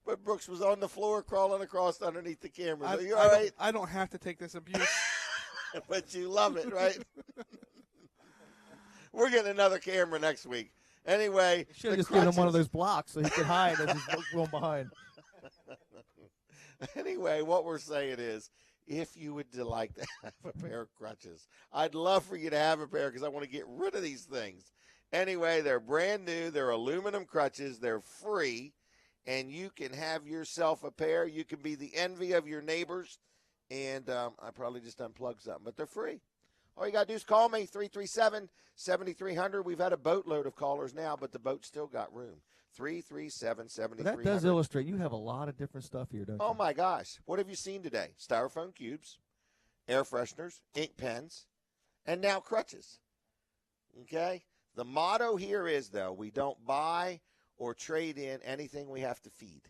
But Brooks was on the floor crawling across underneath the cameras. Are you all I right? I don't have to take this abuse. But you love it, right? We're getting another camera next week. Anyway, Should have just given him one of those blocks so he could hide as he's going behind. Anyway, what we're saying is, if you would like to have a pair of crutches, I'd love for you to have a pair because I want to get rid of these things. Anyway, they're brand new. They're aluminum crutches. They're free, and you can have yourself a pair. You can be the envy of your neighbors, and I probably just unplugged something, but they're free. All you got to do is call me, 337-7300. We've had a boatload of callers now, but the boat's still got room. 337-7300. That does illustrate you have a lot of different stuff here, don't you? Oh, my gosh. What have you seen today? Styrofoam cubes, air fresheners, ink pens, and now crutches. Okay? The motto here is, though, we don't buy or trade in anything we have to feed.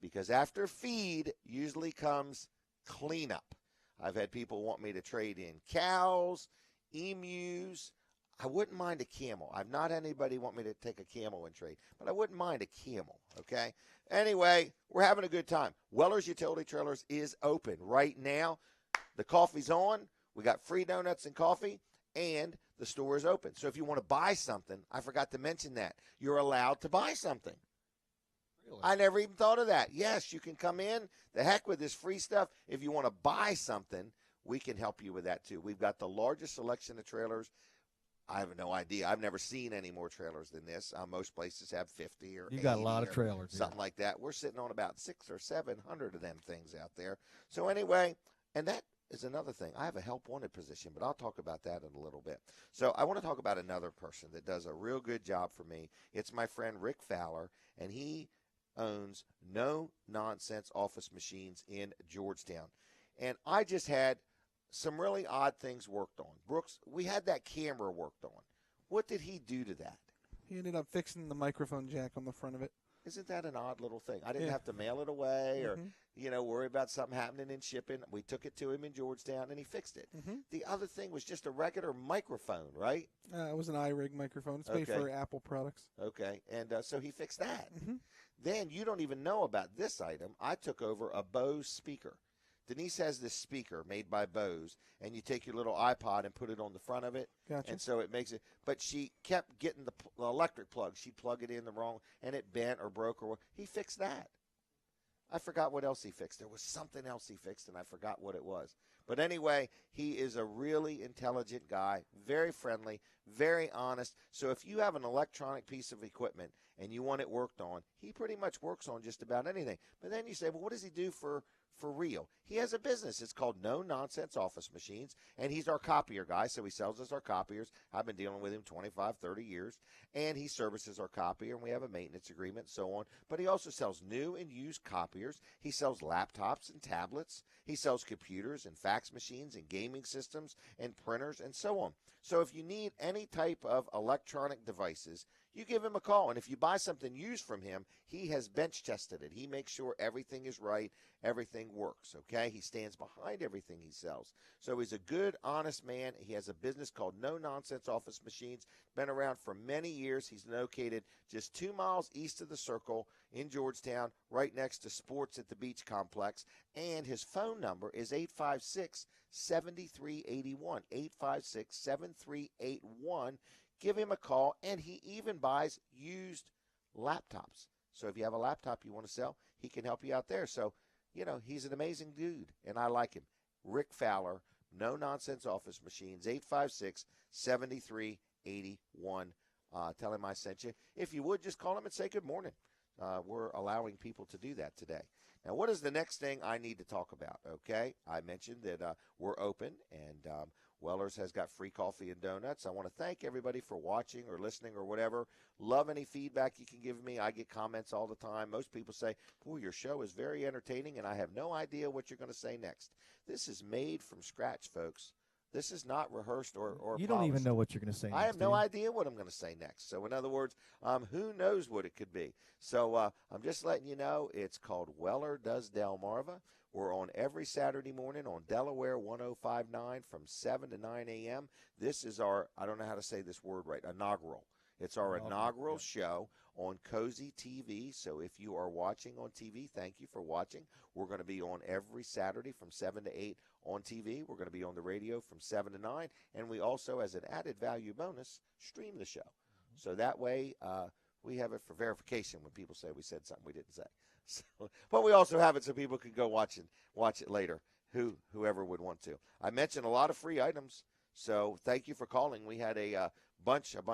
Because after feed usually comes cleanup. I've had people want me to trade in cows, emus. I wouldn't mind a camel. I've not had anybody want me to take a camel and trade, but I wouldn't mind a camel, okay? Anyway, we're having a good time. Weller's Utility Trailers is open right now. The coffee's on. We got free donuts and coffee, and the store is open. So if you want to buy something, I forgot to mention that, you're allowed to buy something. Really? I never even thought of that. Yes, you can come in. The heck with this free stuff. If you want to buy something, we can help you with that too. We've got the largest selection of trailers. I have no idea. I've never seen any more trailers than this. Most places have 50 or 80. You got a lot of trailers. Something like that. We're sitting on about 600 or 700 of them things out there. So anyway, and that is another thing. I have a help wanted position, but I'll talk about that in a little bit. So I want to talk about another person that does a real good job for me. It's my friend Rick Fowler, and he owns No Nonsense Office Machines in Georgetown. And I just had some really odd things worked on. Brooks, we had that camera worked on. What did he do to that? He ended up fixing the microphone jack on the front of it. Isn't that an odd little thing? I didn't have to mail it away or, worry about something happening in shipping. We took it to him in Georgetown, and he fixed it. The other thing was just a regular microphone, right? It was an iRig microphone. It's made for Apple products. Okay, and so he fixed that. Then you don't even know about this item. I took over a Bose speaker. Denise has this speaker made by Bose, and you take your little iPod and put it on the front of it. Gotcha. And so it makes it. But she kept getting the electric plug. She'd plug it in the wrong, and it bent or broke or what. He fixed that. I forgot what else he fixed. There was something else he fixed, and I forgot what it was. But anyway, he is a really intelligent guy, very friendly, very honest. So if you have an electronic piece of equipment and you want it worked on, he pretty much works on just about anything. But then you say, well, what does he do for real? He has a business. It's called No Nonsense Office Machines, and he's our copier guy, so he sells us our copiers. I've been dealing with him 25, 30 years, and he services our copier, and we have a maintenance agreement and so on. But he also sells new and used copiers. He sells laptops and tablets. He sells computers and fax machines and gaming systems and printers and so on. So if you need any type of electronic devices, you give him a call. And if you buy something used from him, he has bench tested it. He makes sure everything is right, everything works, okay? He stands behind everything he sells. So he's a good, honest man. He has a business called No Nonsense Office Machines. Been around for many years. He's located just 2 miles east of the Circle in Georgetown, right next to Sports at the Beach Complex. And his phone number is 856-7381, 856-7381. Give him a call, and he even buys used laptops. So if you have a laptop you want to sell, he can help you out there. So, he's an amazing dude, and I like him. Rick Fowler, No Nonsense Office Machines, 856-7381. Tell him I sent you. If you would, just call him and say good morning. We're allowing people to do that today. Now, what is the next thing I need to talk about? Okay, I mentioned that we're open, and Weller's has got free coffee and donuts. I want to thank everybody for watching or listening or whatever. Love any feedback you can give me. I get comments all the time. Most people say, boy, your show is very entertaining, and I have no idea what you're going to say next. This is made from scratch, folks. This is not rehearsed or You don't polished. even know what you're going to say next. I have no idea what I'm going to say next. So, in other words, who knows what it could be. So, I'm just letting you know it's called Weller Does Delmarva. We're on every Saturday morning on Delaware 105.9 from 7 to 9 a.m. This is our, I don't know how to say this word right, inaugural. It's our inaugural show on Cozy TV. So if you are watching on TV, thank you for watching. We're going to be on every Saturday from 7 to 8 on TV. We're going to be on the radio from 7 to 9. And we also, as an added value bonus, stream the show. So that way we have it for verification when people say we said something we didn't say. So, but we also have it so people can go watch it later, whoever would want to. I mentioned a lot of free items, so thank you for calling. We had a bunch of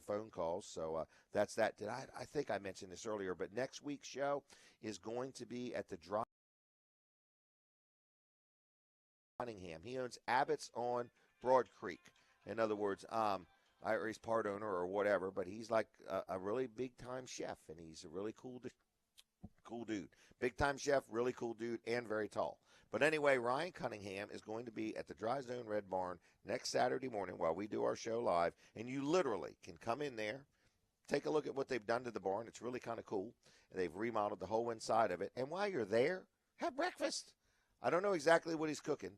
phone calls, so that's that. I think I mentioned this earlier, but next week's show is going to be at the Drive Cunningham. He owns Abbott's on Broad Creek. In other words, he's part owner or whatever, but he's like a really big-time chef, and he's a really cool dude. Big-time chef, really cool dude, and very tall. But anyway, Ryan Cunningham is going to be at the Dry Zone Red Barn next Saturday morning while we do our show live, and you literally can come in there, take a look at what they've done to the barn. It's really kind of cool. They've remodeled the whole inside of it, and while you're there, have breakfast. I don't know exactly what he's cooking,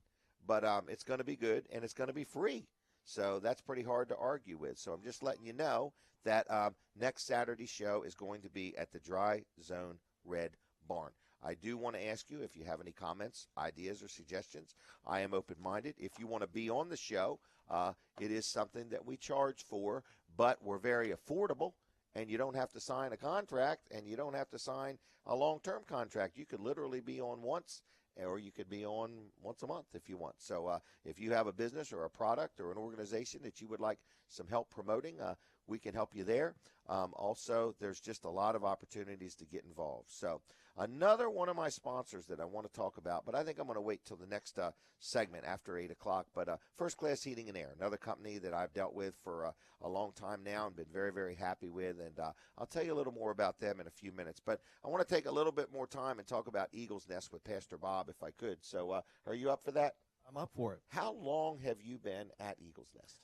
but it's going to be good, and it's going to be free. So that's pretty hard to argue with. So I'm just letting you know that next Saturday's show is going to be at the Dry Zone Red Barn. I do want to ask you if you have any comments, ideas, or suggestions. I am open-minded. If you want to be on the show, it is something that we charge for, but we're very affordable, and you don't have to sign a contract, and you don't have to sign a long-term contract. You could literally be on once, or you could be on once a month if you want. So if you have a business or a product or an organization that you would like some help promoting, we can help you there. Also, there's just a lot of opportunities to get involved. So another one of my sponsors that I want to talk about, but I think I'm going to wait till the next segment after 8 o'clock. But First Class Heating and Air, another company that I've dealt with for a long time now and been very, very happy with. And I'll tell you a little more about them in a few minutes. But I want to take a little bit more time and talk about Eagle's Nest with Pastor Bob, if I could. So are you up for that? I'm up for it. How long have you been at Eagle's Nest?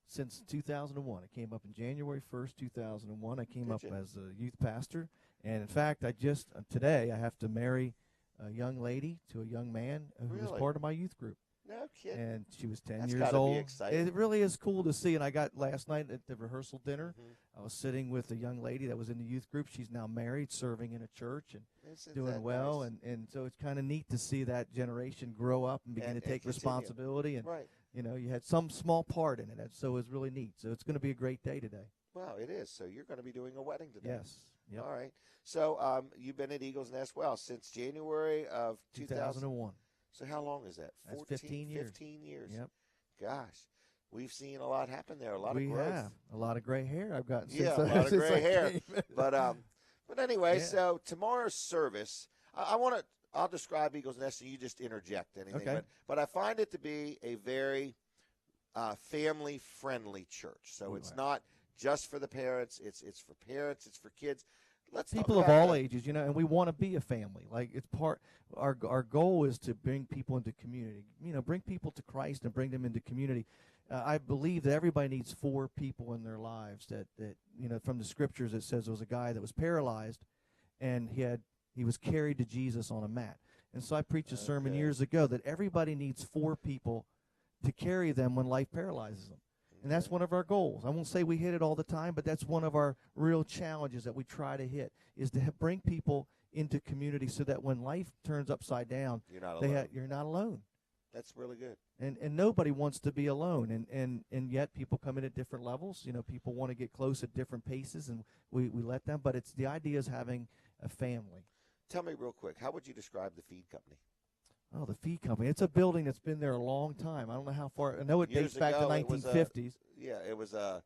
Since 2001. I came up in January 1st, 2001. I came Did up you? as a youth pastor. And, in fact, I just today I have to marry a young lady to a young man who was Really? part of my youth group. No kidding. And she was 10 That's years gotta be old. exciting. It really is cool to see. And I got last night at the rehearsal dinner, Mhm. I was sitting with a young lady that was in the youth group. She's now married, serving in a church, and Isn't doing that well. nice? And so it's kind of neat to see that generation grow up and begin And to take continue. responsibility. And, Right. you know, you had some small part in it. And so it's really neat. So it's going to be a great day today. Well, it is. So you're going to be doing a wedding today. Yes. Yep. All right. So you've been at Eagle's Nest, since January of 2001. So how long is that? That's 15 years. 15 years. Yep. Gosh, we've seen a lot happen there. A lot We of growth. have a lot of gray hair I've gotten Yeah, since a lot of since gray I hair. came. But anyway, Yeah. so tomorrow's service, I'll describe Eagle's Nest and you just interject anything. Okay. But I find it to be a very family-friendly church. So it's not just for the parents. It's for parents. It's for kids. Let's talk People of about all the- ages, you know, and we want to be a family. Like it's part. Our goal is to bring people into community. You know, bring people to Christ and bring them into community. I believe that everybody needs 4 people in their lives. That you know, from the scriptures, it says there was a guy that was paralyzed, and he was carried to Jesus on a mat. And so I preached a sermon Okay. years ago that everybody needs 4 people to carry them when life paralyzes them. And that's one of our goals. I won't say we hit it all the time, but that's one of our real challenges that we try to hit, is to bring people into community so that when life turns upside down, You're not alone. you're not alone. That's really good. And nobody wants to be alone. And yet people come in at different levels. You know, people want to get close at different paces, and we let them. But the idea is having a family. Tell me real quick, how would you describe the feed company? Oh, the feed company. It's a building that's been there a long time. I don't know how far. I know it Years dates back to ago, it was 1950s. It was a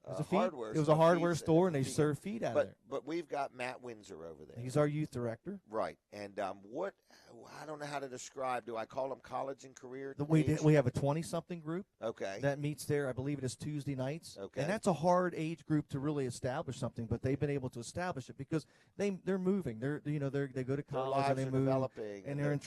It was a feed. hardware. It was a hardware feed- store, and they feed- serve feed out of there. But we've got Matt Windsor over there. He's our youth director. Right. And I don't know how to describe. Do I call them college and career? We age? have a 20-something group Okay. that meets there. I believe it is Tuesday nights. Okay. And that's a hard age group to really establish something, but they've been able to establish it because they're moving. They go to Their college lives and they are move, developing. and they're in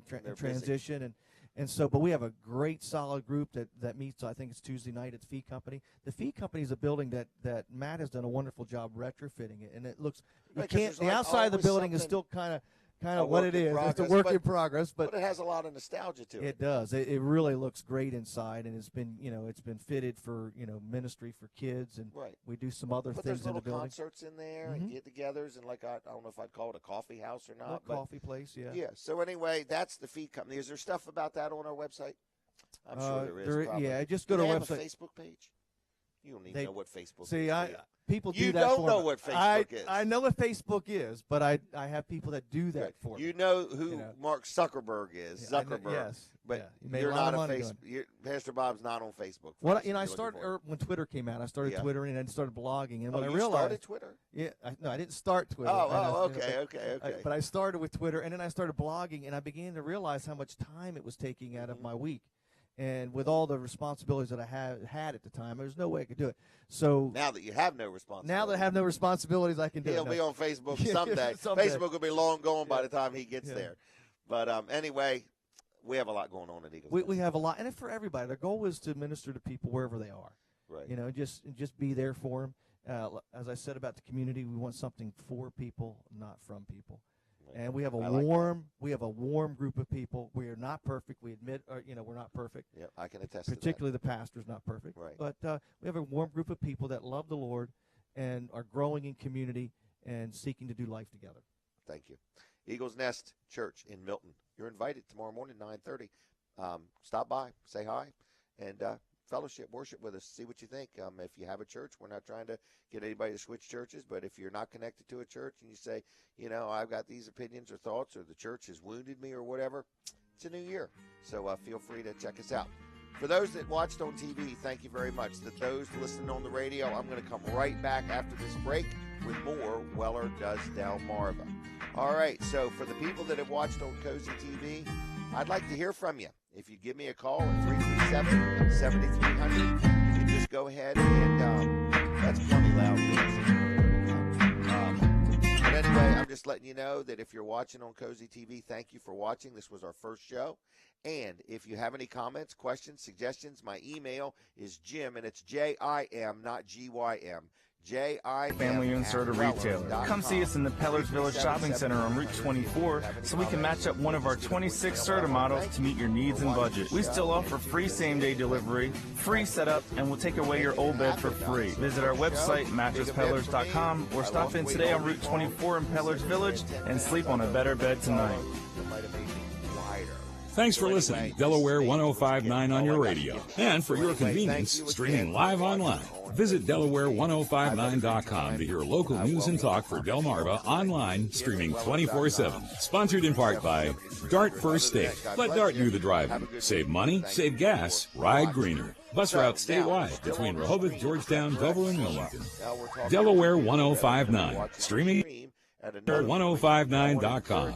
they're busy. transition and so. But we have a great solid group that meets. I think it's Tuesday night at the Feed Company. The Feed Company is a building that Matt has done a wonderful job retrofitting it, and it looks. Right, 'cause You there's can't. The like outside of the always building is something- still kind kind of what it is. It's a work in progress, but it has a lot of nostalgia to it. It does. It really looks great inside, and it's been fitted for ministry for kids, and we do some other things in the building. There's little concerts in there and get-togethers, and I don't know if I'd call it a coffee house or not. Coffee place, yeah. Yeah. So anyway, that's the feed company. Is there stuff about that on our website? I'm sure there is. Yeah, just go to our website. Have a Facebook page? You don't even know what Facebook is. See, people do you that don't for know me. what Facebook is. I know what Facebook is, but I have people that do that for me. You know who Mark Zuckerberg is. Zuckerberg. Yes. But yeah. You're not on Facebook. Pastor Bob's not on Facebook. I started when Twitter came out. I started Twittering and I started blogging. And when I realized, started Twitter? Yeah. I didn't start Twitter. Okay. But I started with Twitter, and then I started blogging, and I began to realize how much time it was taking out of my week. And with all the responsibilities that I had at the time, there's no way I could do it. So now that you have no responsibilities, I can do it. He'll be on Facebook someday. Facebook will be long gone by the time he gets there. But anyway, we have a lot going on at Eagles. We have a lot, and for everybody, the goal is to minister to people wherever they are. Right. Just be there for them. As I said about the community, we want something for people, not from people. And we have a warm group of people. We are not perfect. We admit, we're not perfect. Yeah, I can attest to that. Particularly the pastor's not perfect. Right. But we have a warm group of people that love the Lord and are growing in community and seeking to do life together. Thank you. Eagles Nest Church in Milton. You're invited tomorrow morning, 9:30. Stop by, say hi, and fellowship, worship with us, see what you think. If you have a church, we're not trying to get anybody to switch churches, but if you're not connected to a church and you say, I've got these opinions or thoughts, or the church has wounded me or whatever, it's a new year. So feel free to check us out. For those that watched on TV, thank you very much. Those listening on the radio, I'm going to come right back after this break with more Weller Does Delmarva. All right, so for the people that have watched on Cozy TV, I'd like to hear from you. If you give me a call at 337-7300, you can just go ahead and that's plenty loud. But anyway, I'm just letting you know that if you're watching on Cozy TV, thank you for watching. This was our first show. And if you have any comments, questions, suggestions, my email is Jim, and it's Jim, not GYM. Family Inserter Retailer. Come see us in the Pellers Village Shopping Center on Route 24 so we can match up one of our 26 Serta models to meet your needs and budget. We still offer free same-day delivery, free setup, and we'll take away your old bed for free. Visit our website, mattresspellers.com, or stop in today on Route 24 in Pellers Village and sleep on a better bed tonight. Thanks for listening. Delaware 105.9 on your radio. And for your convenience, streaming live online. Visit Delaware1059.com to hear local news and talk for Delmarva online, streaming 24/7. Sponsored in part by Dart First State. Let Dart do the driving. Save money, save gas, ride greener. Bus routes statewide between Rehoboth, Georgetown, Dover, and Wilmington. Delaware 105.9. Streaming at 1059.com.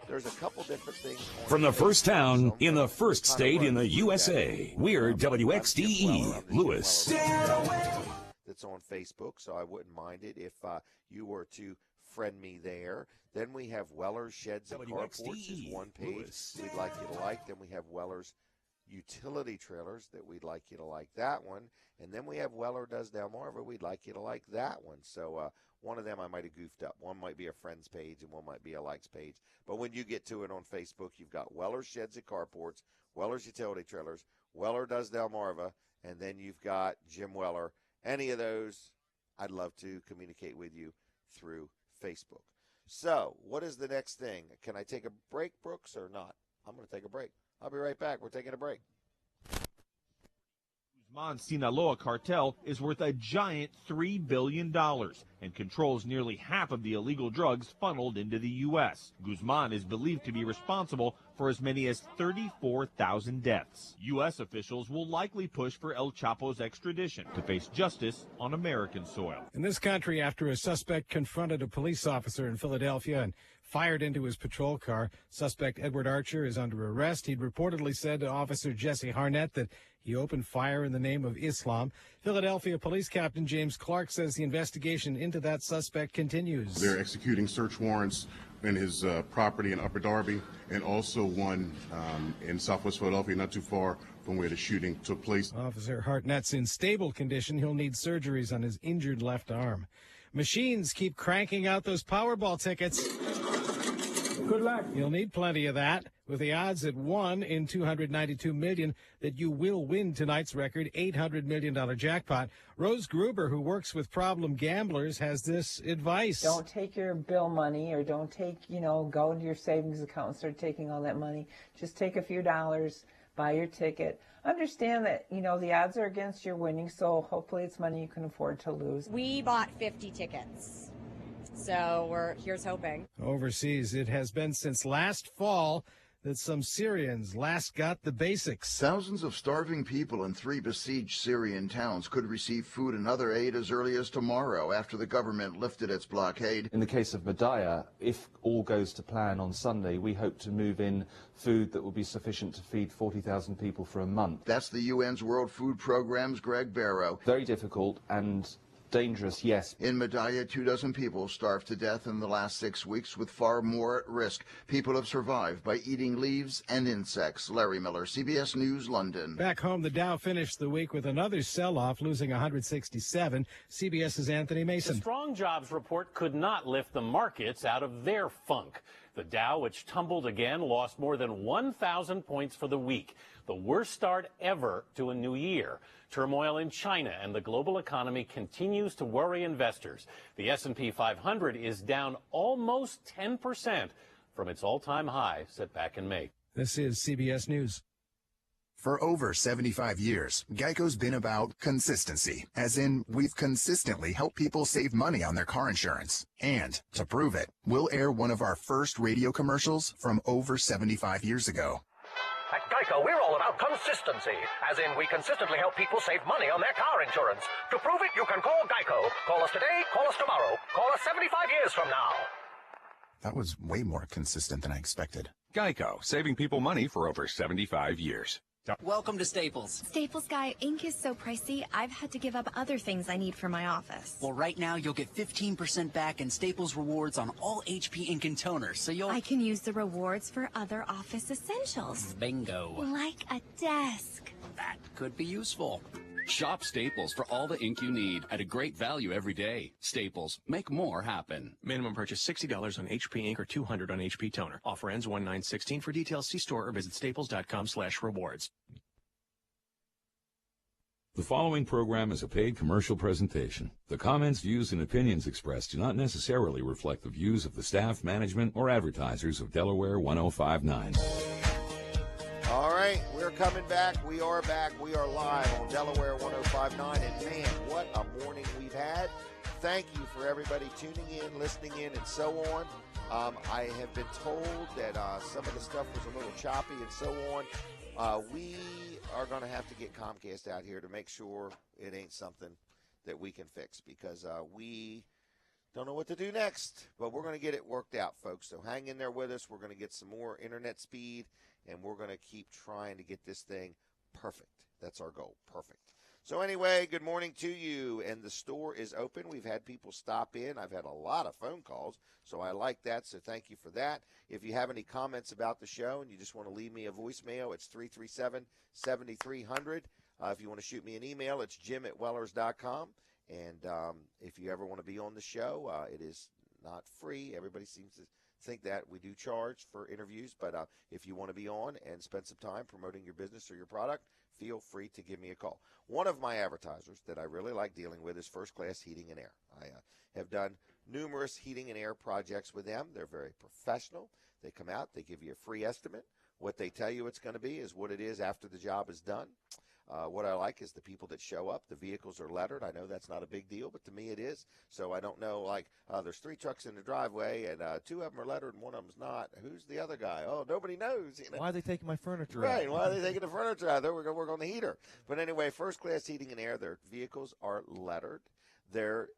There's a couple different things. From the first town in the first state in the USA, we're WXDE, Lewis. That's on Facebook, so I wouldn't mind it if you were to friend me there. Then we have Weller's Sheds and Carports is one page we'd like you to like. Then we have Weller's Utility Trailers that we'd like you to like that one. And then we have Weller Does Delmarva. We'd like you to like that one. So one of them I might have goofed up. One might be a friends page and one might be a likes page. But when you get to it on Facebook, you've got Weller's Sheds and Carports, Weller's Utility Trailers, Weller Does Delmarva, and then you've got Jim Weller. Any of those, I'd love to communicate with you through Facebook. So what is the next thing? Can I take a break, Brooks, or not? I'm going to take a break. I'll be right back. We're taking a break. Guzman's Sinaloa cartel is worth a giant $3 billion and controls nearly half of the illegal drugs funneled into the U.S. Guzman is believed to be responsible for as many as 34,000 deaths. U.S. officials will likely push for El Chapo's extradition to face justice on American soil. In this country, after a suspect confronted a police officer in Philadelphia and fired into his patrol car, suspect Edward Archer is under arrest. He'd reportedly said to Officer Jesse Harnett that he opened fire in the name of Islam. Philadelphia Police Captain James Clark says the investigation into that suspect continues. They're executing search warrants in his property in Upper Darby and also one in Southwest Philadelphia, not too far from where the shooting took place. Officer Hartnett's in stable condition. He'll need surgeries on his injured left arm. Machines keep cranking out those Powerball tickets. Good luck. You'll need plenty of that. With the odds at 1 in 292 million that you will win tonight's record $800 million jackpot, Rose Gruber, who works with problem gamblers, has this advice. Don't take your bill money, or don't take, go to your savings account and start taking all that money. Just take a few dollars, buy your ticket. Understand that, the odds are against your winning, so hopefully it's money you can afford to lose. We bought 50 tickets, so here's hoping. Overseas, it has been since last fall that some Syrians last got the basics. Thousands of starving people in 3 besieged Syrian towns could receive food and other aid as early as tomorrow after the government lifted its blockade. In the case of Madaya, if all goes to plan on Sunday, we hope to move in food that will be sufficient to feed 40,000 people for a month. That's the UN's World Food Programme's Greg Barrow. Very difficult and dangerous, yes. In Madaya, 24 people starved to death in the last 6 weeks, with far more at risk. People have survived by eating leaves and insects. Larry Miller, CBS News, London. Back home, the Dow finished the week with another sell-off, losing 167. CBS's Anthony Mason. The strong jobs report could not lift the markets out of their funk. The Dow, which tumbled again, lost more than 1,000 points for the week, the worst start ever to a new year. Turmoil in China and the global economy continues to worry investors. The S&P 500 is down almost 10% from its all-time high set back in May. This is CBS News. For over 75 years, GEICO's been about consistency, as in we've consistently helped people save money on their car insurance. And to prove it, we'll air one of our first radio commercials from over 75 years ago. At GEICO, we're all about consistency, as in we consistently help people save money on their car insurance. To prove it, you can call GEICO. Call us today, call us tomorrow, call us 75 years from now. That was way more consistent than I expected. GEICO, saving people money for over 75 years. Welcome to Staples. Staples guy, ink is so pricey, I've had to give up other things I need for my office. Well, right now you'll get 15% back in Staples rewards on all HP ink and toners, so I can use the rewards for other office essentials. Bingo. Like a desk. That could be useful. Shop Staples for all the ink you need at a great value every day. Staples, make more happen. Minimum purchase $60 on HP ink or $200 on HP toner. Offer ends 1/9/16. For details, see store or visit staples.com/rewards. The following program is a paid commercial presentation. The comments, views, and opinions expressed do not necessarily reflect the views of the staff, management, or advertisers of Delaware 105.9. All right, we're coming back. We are back. We are live on Delaware 105.9. And, man, what a morning we've had. Thank you for everybody tuning in, listening in, and so on. I have been told that some of the stuff was a little choppy and so on. We are going to have to get Comcast out here to make sure it ain't something that we can fix, because we don't know what to do next. But we're going to get it worked out, folks. So hang in there with us. We're going to get some more internet speed, and we're going to keep trying to get this thing perfect. That's our goal, perfect. So anyway, good morning to you, and the store is open. We've had people stop in. I've had a lot of phone calls, so I like that, so thank you for that. If you have any comments about the show and you just want to leave me a voicemail, it's 337-7300. If you want to shoot me an email, it's jim@wellers.com. And if you ever want to be on the show, it is not free. Everybody seems to think that we do charge for interviews, but if you want to be on and spend some time promoting your business or your product, feel free to give me a call. One of my advertisers that I really like dealing with is First Class Heating and Air. I have done numerous heating and air projects with them. They're very professional. They come out, they give you a free estimate. What they tell you it's going to be is what it is after the job is done. What I like is the people that show up. The vehicles are lettered. I know that's not a big deal, but to me it is. So I don't know, like, there's 3 trucks in the driveway, and 2 of them are lettered and one of them's not. Who's the other guy? Oh, nobody knows. You know? Why are they taking my furniture out? Right, why are they taking the furniture out? We're going to work on the heater. But anyway, First Class Heating and Air, their vehicles are lettered. Their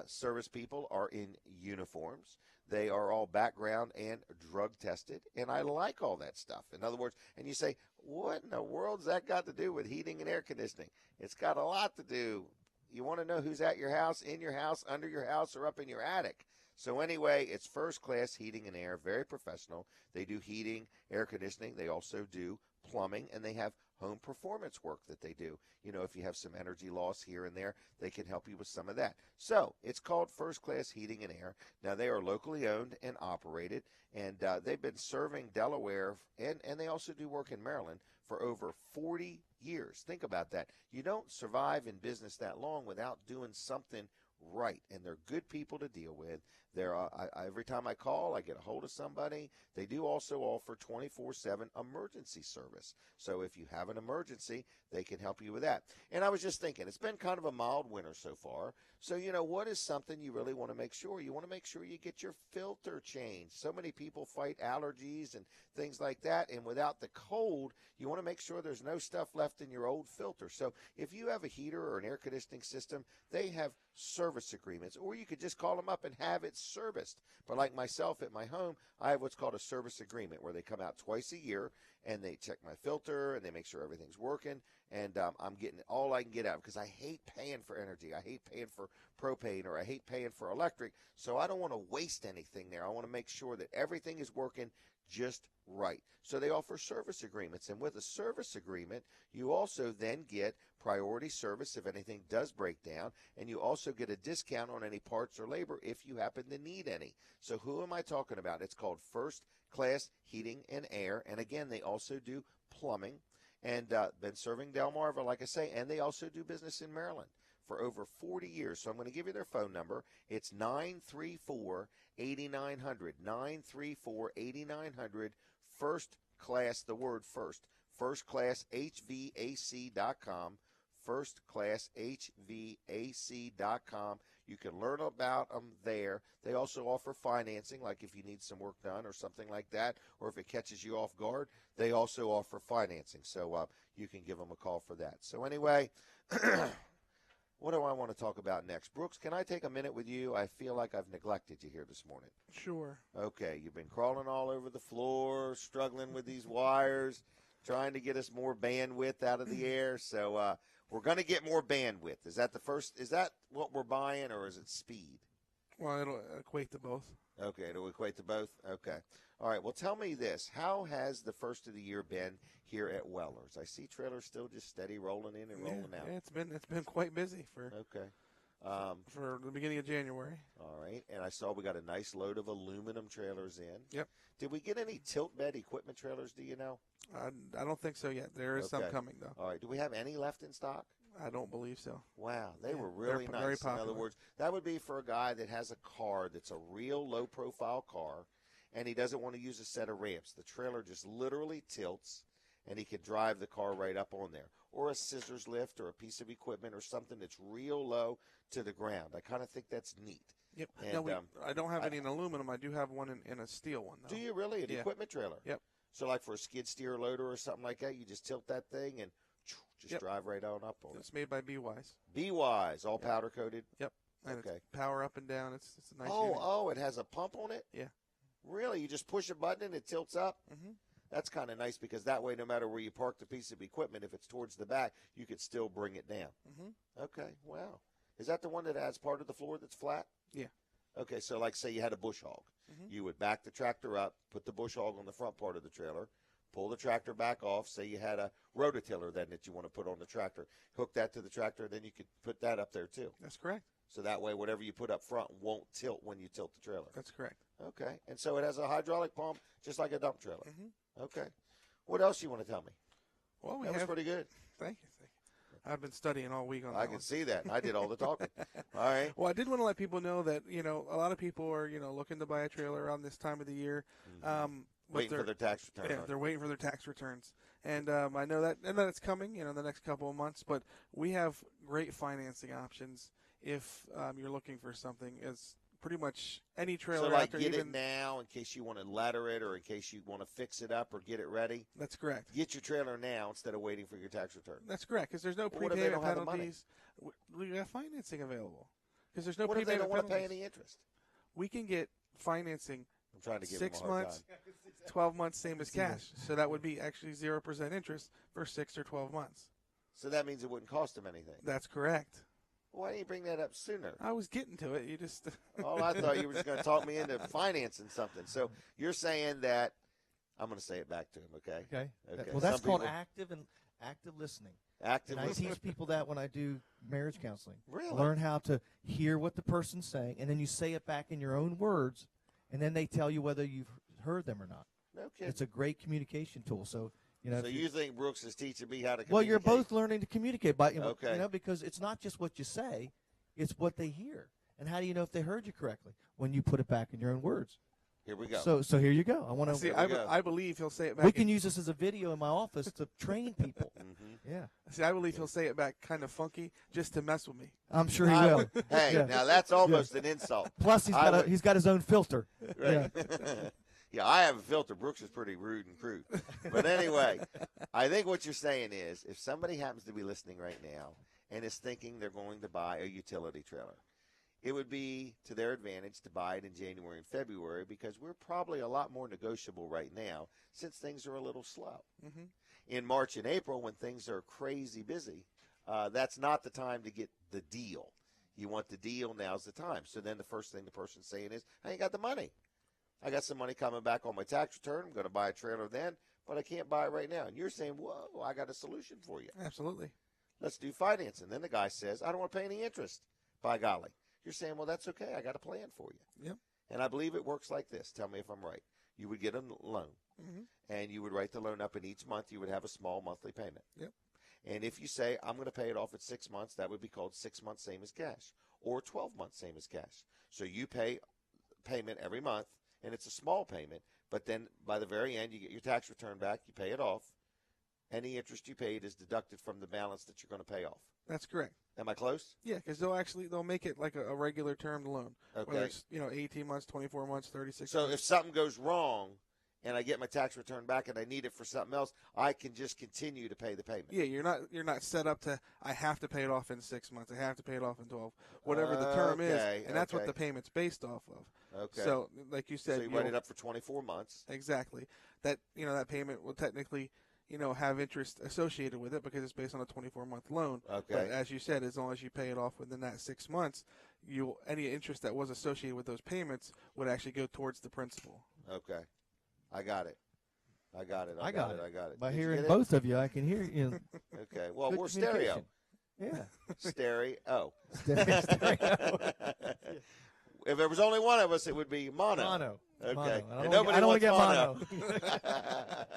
service people are in uniforms. They are all background and drug tested, and I like all that stuff. In other words, and you say, what in the world's that got to do with heating and air conditioning? It's got a lot to do. You want to know who's at your house, in your house, under your house, or up in your attic. So anyway, it's First Class Heating and Air, very professional. They do heating, air conditioning. They also do plumbing, and they have home performance work that they do. You know, if you have some energy loss here and there, they can help you with some of that. So it's called First Class Heating and Air. Now, they are locally owned and operated, and they've been serving Delaware, and they also do work in Maryland for over 40 years. Think about that. You don't survive in business that long without doing something right, and they're good people to deal with. They're every time I call, I get a hold of somebody. They do also offer 24/7 emergency service. So if you have an emergency, they can help you with that. And I was just thinking, it's been kind of a mild winter so far. So, you know, what is something you really want to make sure? You want to make sure you get your filter changed. So many people fight allergies and things like that, and without the cold, you want to make sure there's no stuff left in your old filter. So if you have a heater or an air conditioning system, they have service agreements, or you could just call them up and have it serviced. But like myself at my home, I have what's called a service agreement where they come out twice a year and they check my filter and they make sure everything's working, and I'm getting all I can get out, because I hate paying for energy. I hate paying for propane, or I hate paying for electric, so I don't want to waste anything there. I want to make sure that everything is working just right. So they offer service agreements, and with a service agreement, you also then get priority service if anything does break down, and you also get a discount on any parts or labor if you happen to need any. So who am I talking about? It's called First Class Heating and Air, and again, they also do plumbing, and been serving Delmarva, like I say, and they also do business in Maryland for over 40 years. So I'm going to give you their phone number. It's 934-8900, 934-8900, First Class, the word first, firstclasshvac.com, firstclasshvac.com. You can learn about them there. They also offer financing, like if you need some work done or something like that, or if it catches you off guard, they also offer financing. So you can give them a call for that. So anyway, what do I want to talk about next? Brooks, can I take a minute with you? I feel like I've neglected you here this morning. Sure. Okay, you've been crawling all over the floor, struggling with these wires, trying to get us more bandwidth out of the air. So we're going to get more bandwidth. Is that what we're buying, or is it speed? Well, it'll equate to both. Okay, it'll equate to both? Okay. All right, well, tell me this. How has the first of the year been here at Weller's? I see trailers still just steady rolling in and rolling out. Yeah, it's been quite busy for the beginning of January. All right, and I saw we got a nice load of aluminum trailers in. Yep. Did we get any tilt bed equipment trailers, do you know? I don't think so yet. There is some coming, though. All right, do we have any left in stock? I don't believe so. Wow, they were really nice. Very popular. In other words, that would be for a guy that has a car that's a real low-profile car, and he doesn't want to use a set of ramps. The trailer just literally tilts, and he can drive the car right up on there. Or a scissors lift or a piece of equipment or something that's real low to the ground. I kind of think that's neat. Yep. And, I don't have any in aluminum. I do have one in a steel one, though. Do you really? An equipment trailer? Yep. So like for a skid steer loader or something like that, you just tilt that thing and just drive right on up on it. It's made by B-Wise. B-Wise, all powder coated? Yep. And okay. It's power up and down. It's a nice unit. Oh, it has a pump on it? Yeah. Really? You just push a button and it tilts up? Mm-hmm. That's kind of nice, because that way, no matter where you park the piece of equipment, if it's towards the back, you could still bring it down. Mm-hmm. Okay, wow. Is that the one that has part of the floor that's flat? Yeah. Okay, so like say you had a bush hog. Mm-hmm. You would back the tractor up, put the bush hog on the front part of the trailer, pull the tractor back off. Say you had a rototiller then that you want to put on the tractor. Hook that to the tractor, then you could put that up there too. That's correct. So that way whatever you put up front won't tilt when you tilt the trailer. That's correct. Okay, and so it has a hydraulic pump just like a dump trailer. Mm-hmm. Okay. What else you want to tell me? Well, that was pretty good. Thank you. I've been studying all week on that. I can see that. I did all the talking. All right. Well, I did want to let people know that, a lot of people are, looking to buy a trailer around this time of the year. Waiting for their tax return. Yeah, they're waiting for their tax returns. And I know that it's coming, in the next couple of months. But we have great financing options if you're looking for something. It's pretty much any trailer. So, out there, get it now in case you want to letter it or in case you want to fix it up or get it ready? That's correct. Get your trailer now instead of waiting for your tax return. That's correct, because there's no prepayment penalties. We have financing available. Because there's no what if they prepayment don't want to penalties. pay any interest? We can get financing. I'm trying to give 6 them a hard months, time. 12 months, same as cash. So that would be actually 0% interest for 6 or 12 months. So that means it wouldn't cost them anything. That's correct. Why didn't you bring that up sooner? I was getting to it. You just. Oh, I thought you were just going to talk me into financing something. So you're saying that. I'm going to say it back to him, okay? Okay. Well, that's called active listening. Active and listening. I teach people that when I do marriage counseling. Really? Learn how to hear what the person's saying, and then you say it back in your own words, and then they tell you whether you've heard them or not. No kidding. It's a great communication tool. So, So you think Brooks is teaching me how to communicate? Well, you're both learning to communicate. Okay. Because it's not just what you say, it's what they hear. And how do you know if they heard you correctly? When you put it back in your own words. Here we go. So here you go. I want to. See, I believe he'll say it back. We can use this as a video in my office to train people. Yeah. See, I believe he'll say it back kind of funky just to mess with me. I'm sure he will. Hey, Yeah. now that's almost an insult. Plus, he's got his own filter. Right. Yeah. Yeah, I have a filter. Brooks is pretty rude and crude. But anyway, I think what you're saying is if somebody happens to be listening right now and is thinking they're going to buy a utility trailer, it would be to their advantage to buy it in January and February because we're probably a lot more negotiable right now since things are a little slow. Mm-hmm. In March and April, when things are crazy busy, that's not the time to get the deal. You want the deal, now's the time. So then the first thing the person's saying is, I ain't got the money. I got some money coming back on my tax return. I'm going to buy a trailer then, but I can't buy it right now. And you're saying, whoa, I got a solution for you. Absolutely. Let's do financing. Then the guy says, I don't want to pay any interest. By golly. You're saying, well, that's okay. I got a plan for you. Yep. And I believe it works like this. Tell me if I'm right. You would get a loan, and you would write the loan up, and each month you would have a small monthly payment. Yep. And if you say, I'm going to pay it off at 6 months, that would be called 6 months same as cash, or 12 months same as cash. So you pay payment every month, and it's a small payment, but then by the very end, you get your tax return back, you pay it off. Any interest you paid is deducted from the balance that you're going to pay off. That's correct. Am I close? Yeah, because they'll make it like a regular term loan. Okay. Whether it's 18 months, 24 months, 36. So months. if something goes wrong, and I get my tax return back, and I need it for something else, I can just continue to pay the payment. Yeah, you're not set up to. I have to pay it off in 6 months. I have to pay it off in 12, whatever the term is, and that's what the payment's based off of. Okay. So, like you said, so you write it up for 24 months. Exactly. That that payment will technically have interest associated with it because it's based on a 24-month loan. Okay. But as you said, as long as you pay it off within that 6 months, any interest that was associated with those payments would actually go towards the principal. Okay. I got it. I got it. By Did you hearing get it? both of you, I can hear you. Okay. Well, Good we're stereo. communication. Yeah. Stereo. Stereo. If there was only one of us, it would be mono. Mono. Okay. Mono. And nobody I don't wants get mono. mono.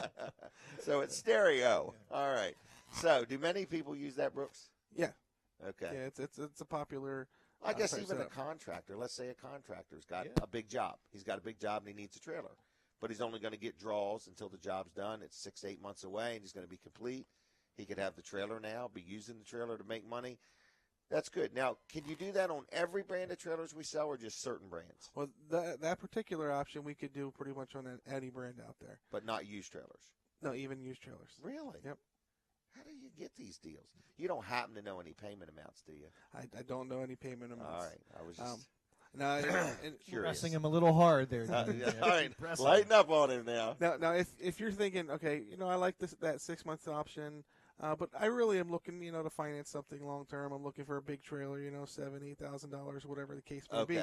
So it's stereo. All right. So do many people use that, Brooks? Yeah. Okay. Yeah, it's a popular. I guess type even a setup. contractor. Let's say a contractor's got a big job. He's got a big job and he needs a trailer, but he's only going to get draws until the job's done. It's 6 to 8 months away, and he's going to be complete. He could have the trailer now, be using the trailer to make money. That's good. Now, can you do that on every brand of trailers we sell, or just certain brands? Well, that particular option we could do pretty much on any brand out there. But not used trailers. No, even used trailers. Really? Yep. How do you get these deals? You don't happen to know any payment amounts, do you? I don't know any payment amounts. All right. I was just curious. Pressing him a little hard there. All right. Lighten up on him now. Now, if you're thinking, okay, I like that 6 month option, but I really am looking, to finance something long term. I'm looking for a big trailer, $7,000-$8,000, whatever the case may be.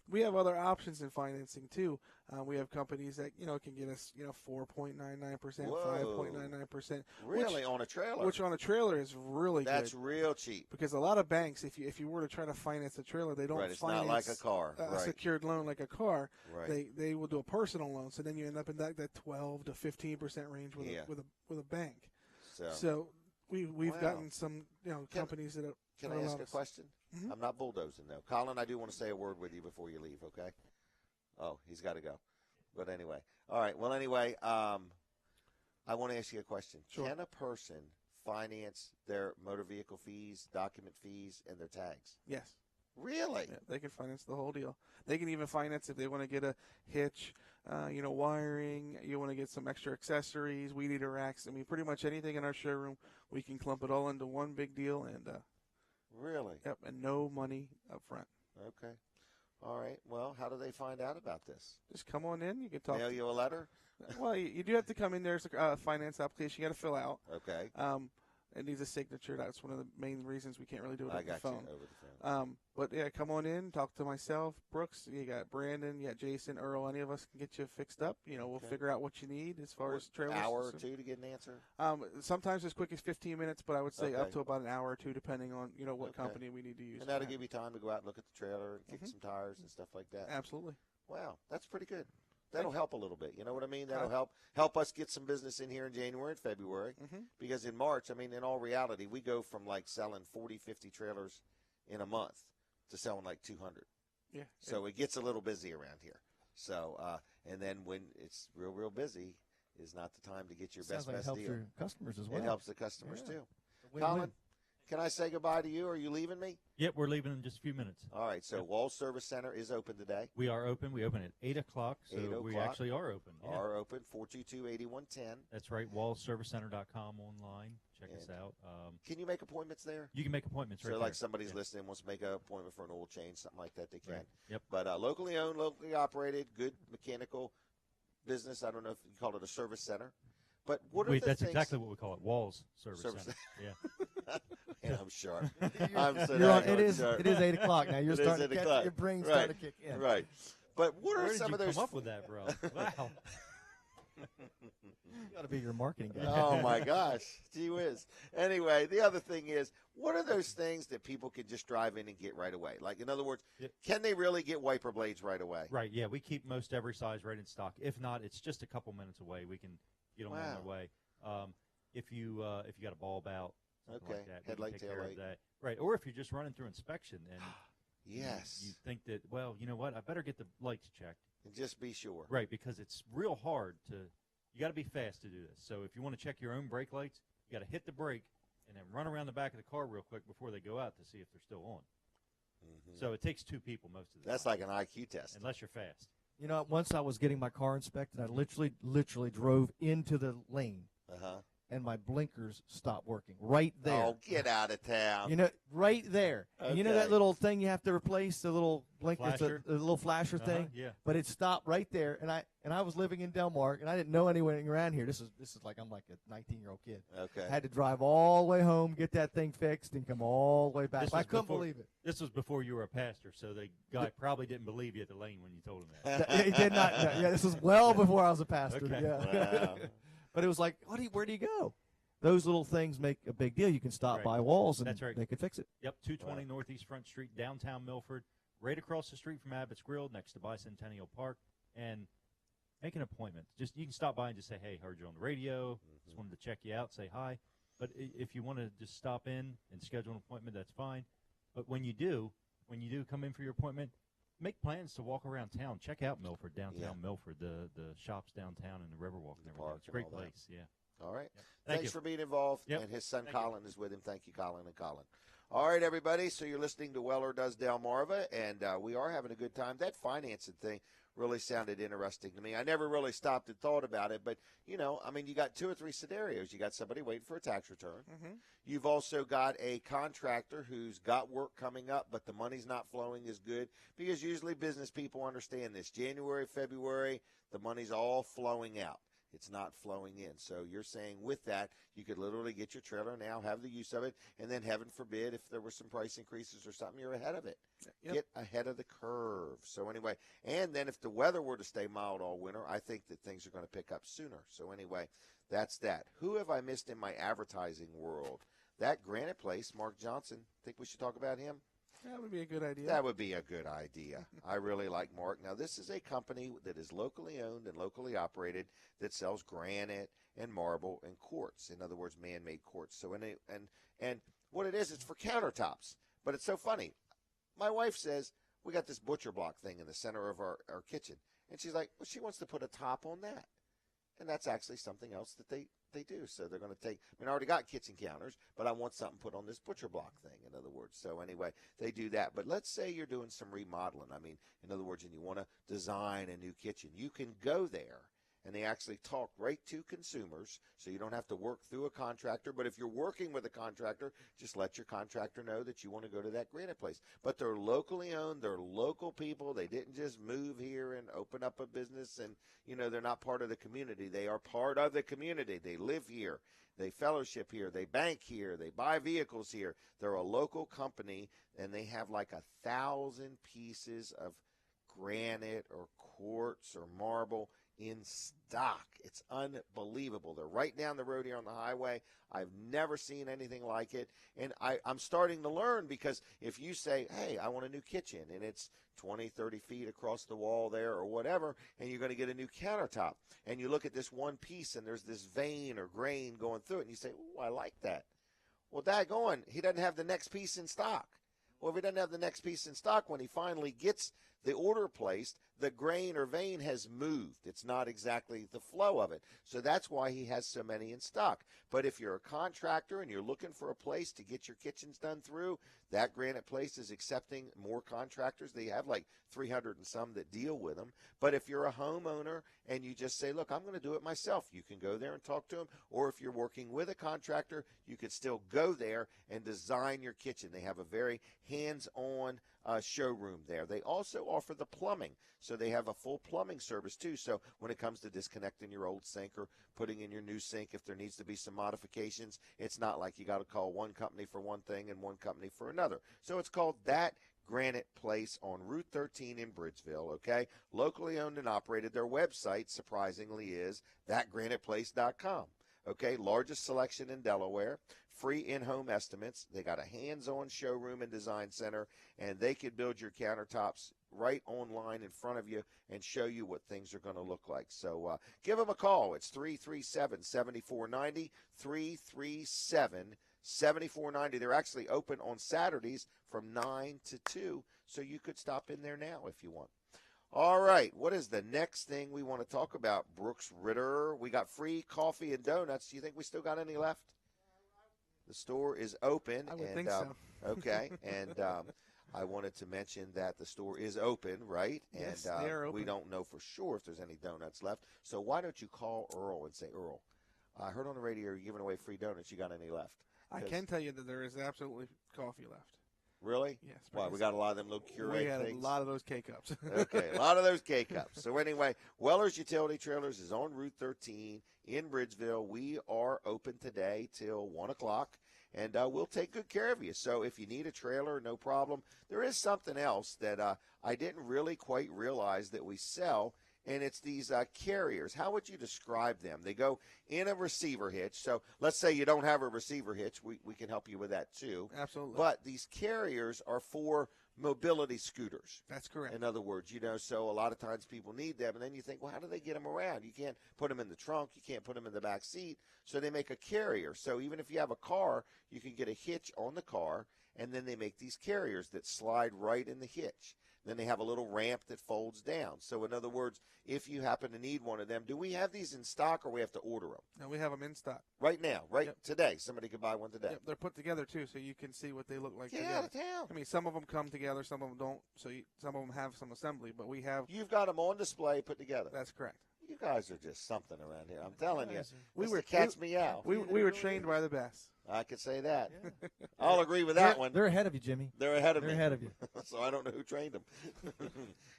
We have other options in financing too. We have companies that can get us 4.99%, 5.99%. Really, on a trailer? Which on a trailer is really good. That's real cheap. Because a lot of banks, if you were to try to finance a trailer, they don't It's finance not like a car. a secured loan like a car. Right. They will do a personal loan, so then you end up in that 12 to 15% range with a bank. So we've gotten some companies that Can I ask a question? Mm-hmm. I'm not bulldozing though. Colin, I do want to say a word with you before you leave. Okay. Oh, he's got to go. But anyway, all right. Well, anyway, I want to ask you a question. Sure. Can a person finance their motor vehicle fees, document fees, and their tags? Yes. Really? Yeah, they can finance the whole deal. They can even finance if they want to get a hitch, wiring. You want to get some extra accessories, weed eater racks. I mean, pretty much anything in our showroom, we can clump it all into one big deal. And really? Yep, and no money up front. Okay. All right. Well, how do they find out about this? Just come on in. You can talk. Mail you a letter? Well, you do have to come in. There's a finance application you got to fill out. Okay. It needs a signature. That's one of the main reasons we can't really do it I over the got phone. you over the phone. But yeah, come on in, talk to myself, Brooks. You got Brandon, you got Jason, Earl. Any of us can get you fixed up. We'll figure out what you need as far as trailers. An hour or two to get an answer. Sometimes as quick as 15 minutes, but I would say up Okay. to about an hour or two, depending on what Okay. company we need to use. And that'll give you time to go out and look at the trailer and kick Mhm. some tires and stuff like that. Absolutely. Wow, that's pretty good. That'll Thank you. help a little bit. You know what I mean? That'll help us get some business in here in January and February. Mhm. Because in March, I mean, in all reality, we go from like selling 40, 50 trailers in a month to selling like 200. Yeah. So it gets a little busy around here. So, and then when it's real busy is not the time to get your Sounds best like it helps deal. your customers as well. It helps the customers Yeah. too. Win-win. Colin, can I say goodbye to you? Are you leaving me? Yep, we're leaving in just a few minutes. All right, so Walls Service Center is open today. We are open. We open at 8 o'clock, so 8 we o'clock. actually are open. Yeah. Are open, 422-8110. That's right, wallservicecenter.com online. Check us And out. Can you make appointments there? You can make appointments right So, there. like somebody's Yeah. listening, wants to make an appointment for an oil change, something like that, they can. Right. Yep. But locally owned, locally operated, good mechanical business. I don't know if you call it a service center. But what are the That's things? exactly what we call it, Walls Service Service Center. Yeah. Man, I'm sharp. It is 8 o'clock now. You're It is starting 8 to catch o'clock. your brain's Right. starting to kick in. Right. But what are Where did some you of those? come up with that, bro? Wow. You got to be your marketing guy. Oh my gosh, gee whiz. Anyway, the other thing is, what are those things that people can just drive in and get right away? Like, in other words, can they really get wiper blades right away? Right, yeah. We keep most every size right in stock. If not, it's just a couple minutes away. We can get them on Wow. their way. If you got a bulb out, something Okay. like that, Headlight, we can take care of taillight. that. Right, or if you're just running through inspection and Yes. you think that, well, you know what, I better get the lights checked. And just be sure. Right, because it's real hard to. You got to be fast to do this. So if you want to check your own brake lights, you got to hit the brake and then run around the back of the car real quick before they go out to see if they're still on. Mhm. So it takes two people most of the That's time. like an IQ test. Unless you're fast. You know, once I was getting my car inspected, I literally drove into the lane, and my blinkers stopped working right there. Oh, get out of town. You know, right there. And you know that Okay. little thing you have to replace, the little blinker, Flasher? the little flasher thing. Yeah. But it stopped right there, and I was living in Delmarva, and I didn't know anyone around here. This is like I'm like a 19-year-old kid. Okay. I had to drive all the way home, get that thing fixed, and come all the way back. This I was couldn't before- believe it. This was before you were a pastor, so the guy probably didn't believe you at the lane when you told him that. He did not. Yeah, this was well before I was a pastor. Okay. Yeah. Wow. But it was like, where do you go? Those little things make a big deal. You can stop Right. by Walls, and That's right. they can fix it. Yep, 220 Northeast Front Street, downtown Milford, right across the street from Abbott's Grill, next to Bicentennial Park, and make an appointment. Just you can stop by and just say, "Hey, heard you on the radio. Just wanted to check you out, say hi." But if you want to just stop in and schedule an appointment, that's fine. But when you do come in for your appointment, make plans to walk around town. Check out Milford, downtown Milford, the shops downtown and the Riverwalk and everything. park It's a and great all that. place. Yeah. All right. Yep. Thank Thanks you. for being involved. Yep. And his son Thank you. Colin is with him. Thank you, Colin and Colin. All right, everybody. So you're listening to Weller Does Delmarva, and we are having a good time. That financing thing really sounded interesting to me. I never really stopped and thought about it, but, you got 2 or 3 scenarios. You got somebody waiting for a tax return. Mm-hmm. You've also got a contractor who's got work coming up, but the money's not flowing as good, because usually business people understand this. January, February, the money's all flowing out. It's not flowing in. So you're saying with that, you could literally get your trailer now, have the use of it, and then heaven forbid if there were some price increases or something, you're ahead of it. Yep. Get ahead of the curve. So anyway, and then if the weather were to stay mild all winter, I think that things are going to pick up sooner. So anyway, that's that. Who have I missed in my advertising world? That Granite Place, Mark Johnson. Think we should talk about him? That would be a good idea. That would be a good idea. I really like Mark. Now, this is a company that is locally owned and locally operated that sells granite and marble and quartz. In other words, man-made quartz. So, and what it is, it's for countertops. But it's so funny. My wife says, we got this butcher block thing in the center of our kitchen. And she's like, well, she wants to put a top on that. And that's actually something else that they do. So they're going to take, I already got kitchen counters, but I want something put on this butcher block thing, in other words. So anyway, they do that. But let's say you're doing some remodeling. In other words, and you want to design a new kitchen. You can go there and they actually talk right to consumers, so you don't have to work through a contractor. But if you're working with a contractor, just let your contractor know that you want to go to that granite place. But they're locally owned. They're local people. They didn't just move here and open up a business and, they're not part of the community. They are part of the community. They live here. They fellowship here. They bank here. They buy vehicles here. They're a local company, and they have like 1,000 pieces of granite or quartz or marble in stock. It's unbelievable. They're right down the road here on the highway. I've never seen anything like it. And I'm starting to learn, because if you say, hey, I want a new kitchen, and it's 20, 30 feet across the wall there or whatever, and you're going to get a new countertop, and you look at this one piece and there's this vein or grain going through it, and you say, oh, I like that. Well, daggone, he doesn't have the next piece in stock. Well, if he doesn't have the next piece in stock, when he finally gets the order placed, the grain or vein has moved. It's not exactly the flow of it. So that's why he has so many in stock. But if you're a contractor and you're looking for a place to get your kitchens done through, that granite place is accepting more contractors. They have like 300 and some that deal with them. But if you're a homeowner and you just say, look, I'm going to do it myself, you can go there and talk to them. Or if you're working with a contractor, you could still go there and design your kitchen. They have a very hands-on showroom there. They also offer the plumbing, so they have a full plumbing service too. So when it comes to disconnecting your old sink or putting in your new sink, if there needs to be some modifications, it's not like you got to call one company for one thing and one company for another. So it's called That Granite Place on Route 13 in Bridgeville, okay? Locally owned and operated. Their website, surprisingly, is thatgraniteplace.com. Okay, largest selection in Delaware, free in-home estimates. They got a hands-on showroom and design center, and they can build your countertops right online in front of you and show you what things are going to look like. So give them a call. It's 337-7490, 337-7490. They're actually open on Saturdays from 9 to 2, so you could stop in there now if you want. All right, what is the next thing we want to talk about, Brooks Ritter? We got free coffee and donuts. Do you think we still got any left? The store is open. I would think so. Okay, and I wanted to mention that the store is open, right? Yes, and they are open. We don't know for sure if there's any donuts left. So why don't you call Earl and say, Earl, I heard on the radio you're giving away free donuts. You got any left? I can tell you that there is absolutely coffee left. Really? Yes. Wow, we got a lot of them little Keurig We had things. a lot of those K-Cups. Okay, a lot of those K-Cups. So anyway, Weller's Utility Trailers is on Route 13 in Bridgeville. We are open today till 1 o'clock, and we'll take good care of you. So if you need a trailer, no problem. There is something else that I didn't really quite realize that we sell, and it's these carriers. How would you describe them? They go in a receiver hitch. So let's say you don't have a receiver hitch. We can help you with that too. Absolutely. But these carriers are for mobility scooters. That's correct. In other words, so a lot of times people need them, and then you think, well, how do they get them around? You can't put them in the trunk. You can't put them in the back seat. So they make a carrier. So even if you have a car, you can get a hitch on the car, and then they make these carriers that slide right in the hitch. Then they have a little ramp that folds down. So in other words, if you happen to need one of them, do we have these in stock, or we have to order them? No, we have them in stock. Right now, today. Somebody could buy one today. Yep, they're put together, too, so you can see what they look like Get together. out of town. I mean, some of them come together, some of them don't, so some of them have some assembly, but we have... You've got them on display put together. That's correct. You guys are just something around here. I'm telling you. We were catch me out. We were trained by the best. I could say that. I'll agree with that one. They're ahead of you, Jimmy. They're ahead of me. They're ahead of you. So I don't know who trained them.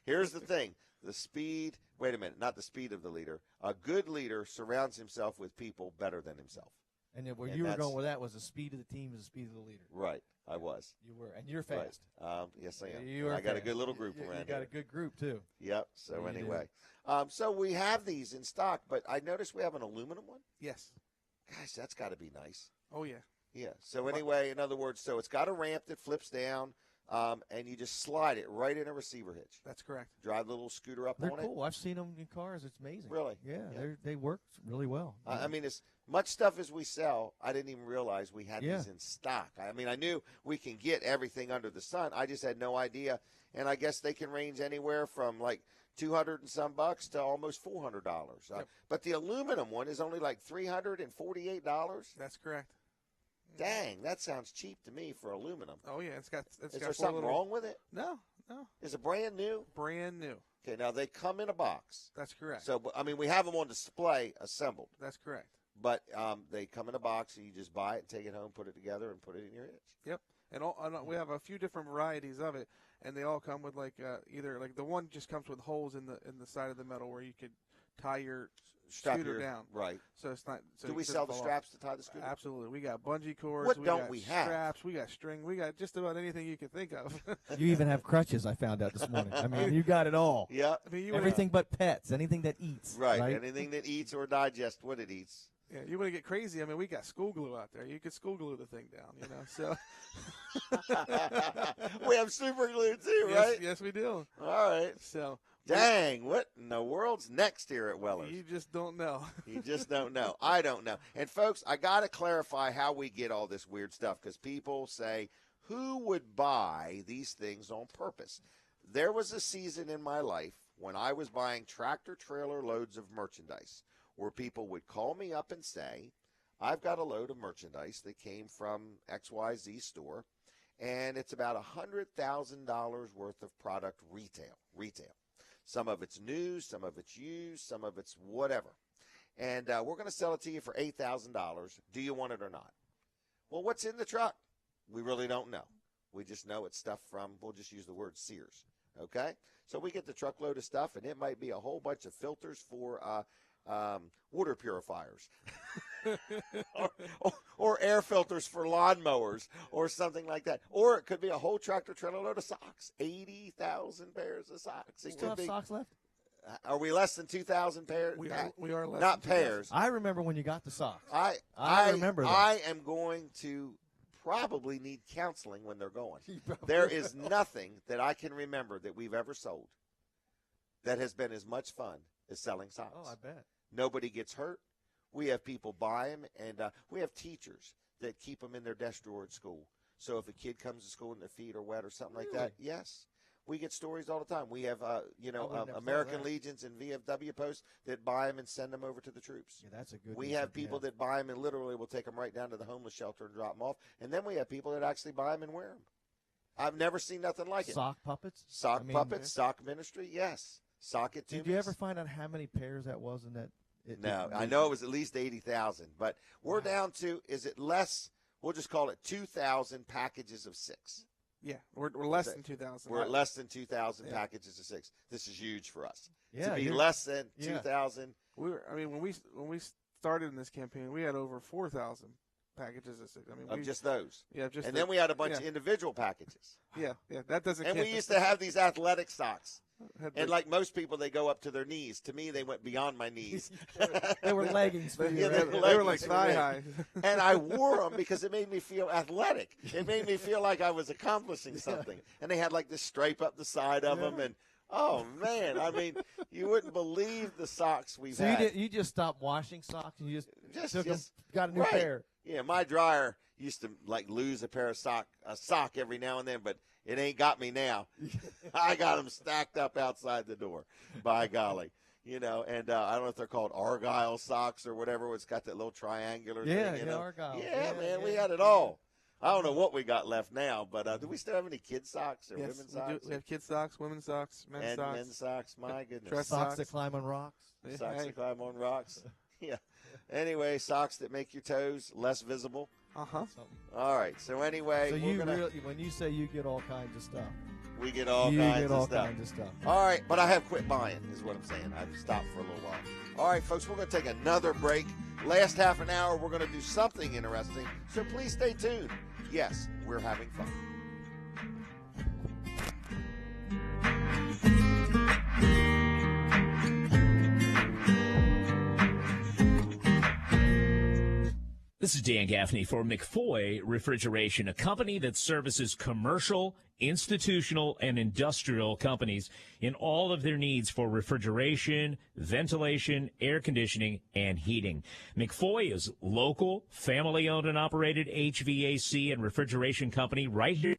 Here's the thing. The speed, wait a minute, not the speed of the leader. A good leader surrounds himself with people better than himself. And where you were going with that was the speed of the team is the speed of the leader. Right, I was. You were, and you're fast. Right. Yes, I am. I got a good little group around You got here. a good group, too. Yep, so You anyway. So we have these in stock, but I noticed we have an aluminum one. Yes. Gosh, that's got to be nice. Oh, yeah. Yeah. So anyway, in other words, so it's got a ramp that flips down, and you just slide it right in a receiver hitch. That's correct. Drive the little scooter up They're on cool. I've seen them in cars. It's amazing. Really? Yeah. They work really well. I mean, as much stuff as we sell, I didn't even realize we had these in stock. I mean, I knew we can get everything under the sun. I just had no idea. And I guess they can range anywhere from like $200 and some bucks to almost $400. But the aluminum one is only like $348. That's correct. Dang, that sounds cheap to me for aluminum. Oh, yeah. Is there something wrong with it? No. Oh. Is it brand new? Brand new. Okay, now they come in a box. That's correct. So, I mean, we have them on display assembled. That's correct. But they come in a box, and you just buy it, take it home, put it together, and put it in your hitch. Yep. And we have a few different varieties of it, and they all come with either the one just comes with holes in the side of the metal where you could tie your scooter down. Right. So it's not. So Do we sell the straps to tie the scooter? Absolutely. We got bungee cords. What don't we have? Straps. We got string. We got just about anything you can think of. You even have crutches, I found out this morning. I mean, you got it all. Yeah. I mean, everything but pets, anything that eats. Right. Anything that eats or digests what it eats. Yeah, you want to get crazy? I mean, we got school glue out there. You could school glue the thing down, So we have super glue too, right? Yes, we do. All right. So dang, what in the world's next here at Weller's? You just don't know. You just don't know. I don't know. And folks, I got to clarify how we get all this weird stuff because people say, "Who would buy these things on purpose?" There was a season in my life when I was buying tractor trailer loads of merchandise, where people would call me up and say, I've got a load of merchandise that came from XYZ store, and it's about $100,000 worth of product retail. Some of it's new, some of it's used, some of it's whatever. And we're going to sell it to you for $8,000. Do you want it or not? Well, what's in the truck? We really don't know. We just know it's stuff from, we'll just use the word Sears, okay? So we get the truckload of stuff, and it might be a whole bunch of filters for water purifiers or air filters for lawnmowers or something like that. Or it could be a whole tractor trailer load of socks, 80,000 pairs of socks. You still have socks left? Are we less than 2,000 pairs? We are less not than pairs. I remember when you got the socks. I remember that. I am going to probably need counseling when they're going. There is nothing that I can remember that we've ever sold that has been as much fun as selling socks. Oh, I bet. Nobody gets hurt. We have people buy them, and we have teachers that keep them in their desk drawer at school. So if a kid comes to school and their feet are wet or something like that, yes. We get stories all the time. We have, American Legions and VFW posts that buy them and send them over to the troops. Yeah, that's a good We have people that buy them and literally will take them right down to the homeless shelter and drop them off. And then we have people that actually buy them and wear them. I've never seen nothing like it. Sock puppets? Sock puppets, sock ministry, yes. Sock it to me. Did you ever find out how many pairs that was in that? No, I know it was at least 80,000, but we're down to, is it less? We'll just call it 2,000 packages of 6. Yeah, we're less than 2,000. We're at less than 2,000 packages of 6. This is huge for us. Yeah, to be less than 2,000. When we started in this campaign, we had over 4,000 packages of 6. I mean, just those. Yeah, just. And then we had a bunch of individual packages. Yeah, that doesn't. And we used to have these athletic socks. And like most people, they go up to their knees. To me, they went beyond my knees. They were leggings. They were like thigh high. And I wore them because it made me feel athletic. It made me feel like I was accomplishing something. And they had like this stripe up the side of them. And, oh, man, I mean, you wouldn't believe the socks we've had. You just stopped washing socks and you just got a new pair. Yeah, my dryer used to like lose a sock every now and then, but it ain't got me now. I got them stacked up outside the door, by golly. And I don't know if they're called Argyle socks or whatever. It's got that little triangular thing. Yeah, Argyle. Yeah, man, we had it all. I don't know what we got left now, but do we still have any kids socks or women's socks? We have kids socks, women's socks, men's socks. Men's socks, my goodness. Dress socks that climb on rocks. Socks that climb on rocks. Yeah. Anyway, socks that make your toes less visible. Uh-huh. All right. So anyway, so when you say you get all kinds of stuff, we get all kinds of stuff. All right, but I have quit buying, is what I'm saying. I've stopped for a little while. All right, folks, we're going to take another break. Last half an hour, we're going to do something interesting. So please stay tuned. Yes, we're having fun. This is Dan Gaffney for McFoy Refrigeration, a company that services commercial, institutional, and industrial companies in all of their needs for refrigeration, ventilation, air conditioning, and heating. McFoy is local, family-owned and operated HVAC and refrigeration company right here.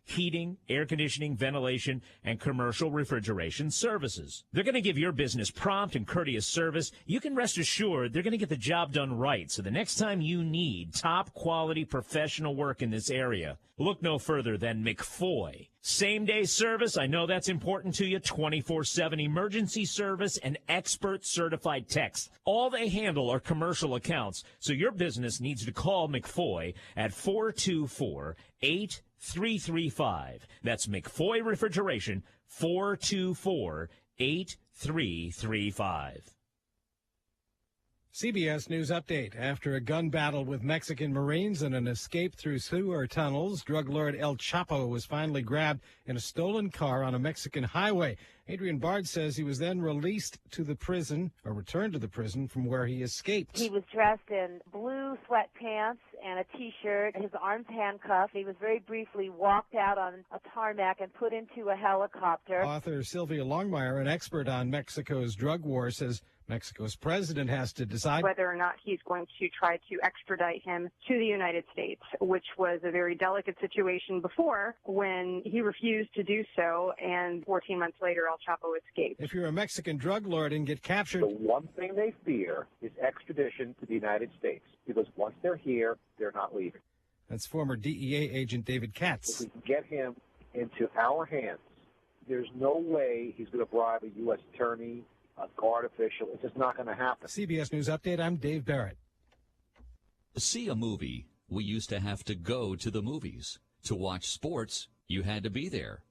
heating, air conditioning, ventilation, and commercial refrigeration services. They're going to give your business prompt and courteous service. You can rest assured they're going to get the job done right. So the next time you need top quality professional work in this area, look no further than McFoy. Same-day service, I know that's important to you, 24/7 emergency service, and expert certified techs. All they handle are commercial accounts, so your business needs to call McFoy at 424-8335. That's McFoy Refrigeration, 424-8335. CBS News Update. After a gun battle with Mexican Marines and an escape through sewer tunnels, drug lord El Chapo was finally grabbed in a stolen car on a Mexican highway. Adrian Bard says he was then released to the prison, or returned to the prison from where he escaped. He was dressed in blue sweatpants and a T-shirt, his arms handcuffed. He was very briefly walked out on a tarmac and put into a helicopter. Author Sylvia Longmire, an expert on Mexico's drug war, says Mexico's president has to decide whether or not he's going to try to extradite him to the United States, which was a very delicate situation before when he refused to do so, and 14 months later, El Chapo escaped. If you're a Mexican drug lord and get captured, the one thing they fear is extradition to the United States, because once they're here, they're not leaving. That's former DEA agent David Katz. If we can get him into our hands, there's no way he's going to bribe a U.S. attorney, a guard official. It's just not going to happen. CBS News Update, I'm Dave Barrett. To see a movie, we used to have to go to the movies. To watch sports, you had to be there.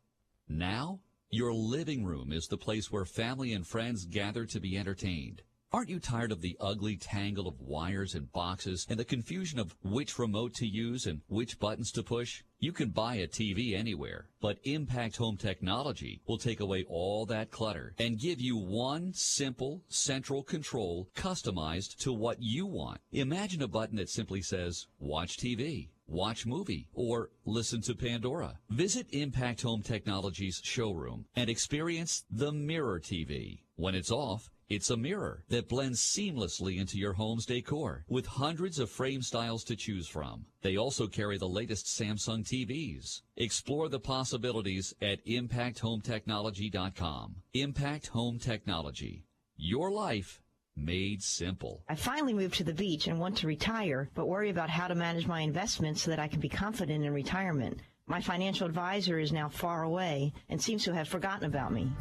Now, your living room is the place where family and friends gather to be entertained. Aren't you tired of the ugly tangle of wires and boxes and the confusion of which remote to use and which buttons to push? You can buy a TV anywhere, but Impact Home Technology will take away all that clutter and give you one simple central control customized to what you want. Imagine a button that simply says, watch TV, watch movie, or listen to Pandora. Visit Impact Home Technology's showroom and experience the Mirror TV. When it's off, it's a mirror that blends seamlessly into your home's decor with hundreds of frame styles to choose from. They also carry the latest Samsung TVs. Explore the possibilities at ImpactHomeTechnology.com. Impact Home Technology. Your life made simple. I finally moved to the beach and want to retire, but worry about how to manage my investments so that I can be confident in retirement. My financial advisor is now far away and seems to have forgotten about me.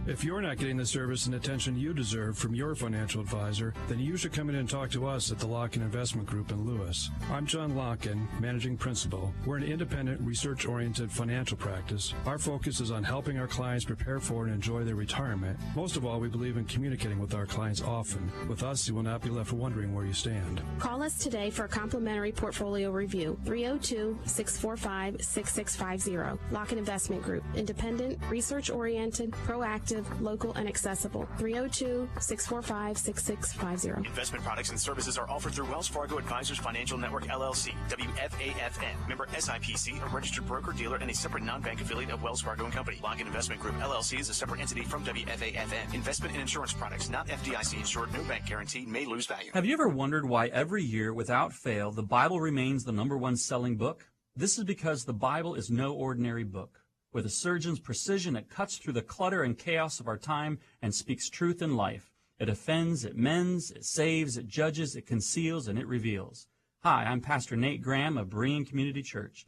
If you're not getting the service and attention you deserve from your financial advisor, then you should come in and talk to us at the Locken Investment Group in Lewis. I'm John Locken, Managing Principal. We're an independent, research-oriented financial practice. Our focus is on helping our clients prepare for and enjoy their retirement. Most of all, we believe in communicating with our clients often. With us, you will not be left wondering where you stand. Call us today for a complimentary portfolio review. 302-645-6650. Locken Investment Group. Independent, research-oriented, proactive, local, and accessible. 302-645-6650. Investment products and services are offered through Wells Fargo Advisors Financial Network, LLC, WFAFN. Member SIPC, a registered broker-dealer and a separate non-bank affiliate of Wells Fargo & Company. Locken Investment Group, LLC is a separate entity from WFAFN. Investment and insurance products not FDIC insured, no bank guarantee, may lose value. Have you ever wondered why every year, without fail, the Bible remains the #1 selling book? This is because the Bible is no ordinary book. With a surgeon's precision, it cuts through the clutter and chaos of our time and speaks truth in life. It offends, it mends, it saves, it judges, it conceals, and it reveals. Hi, I'm Pastor Nate Graham of Berean Community Church.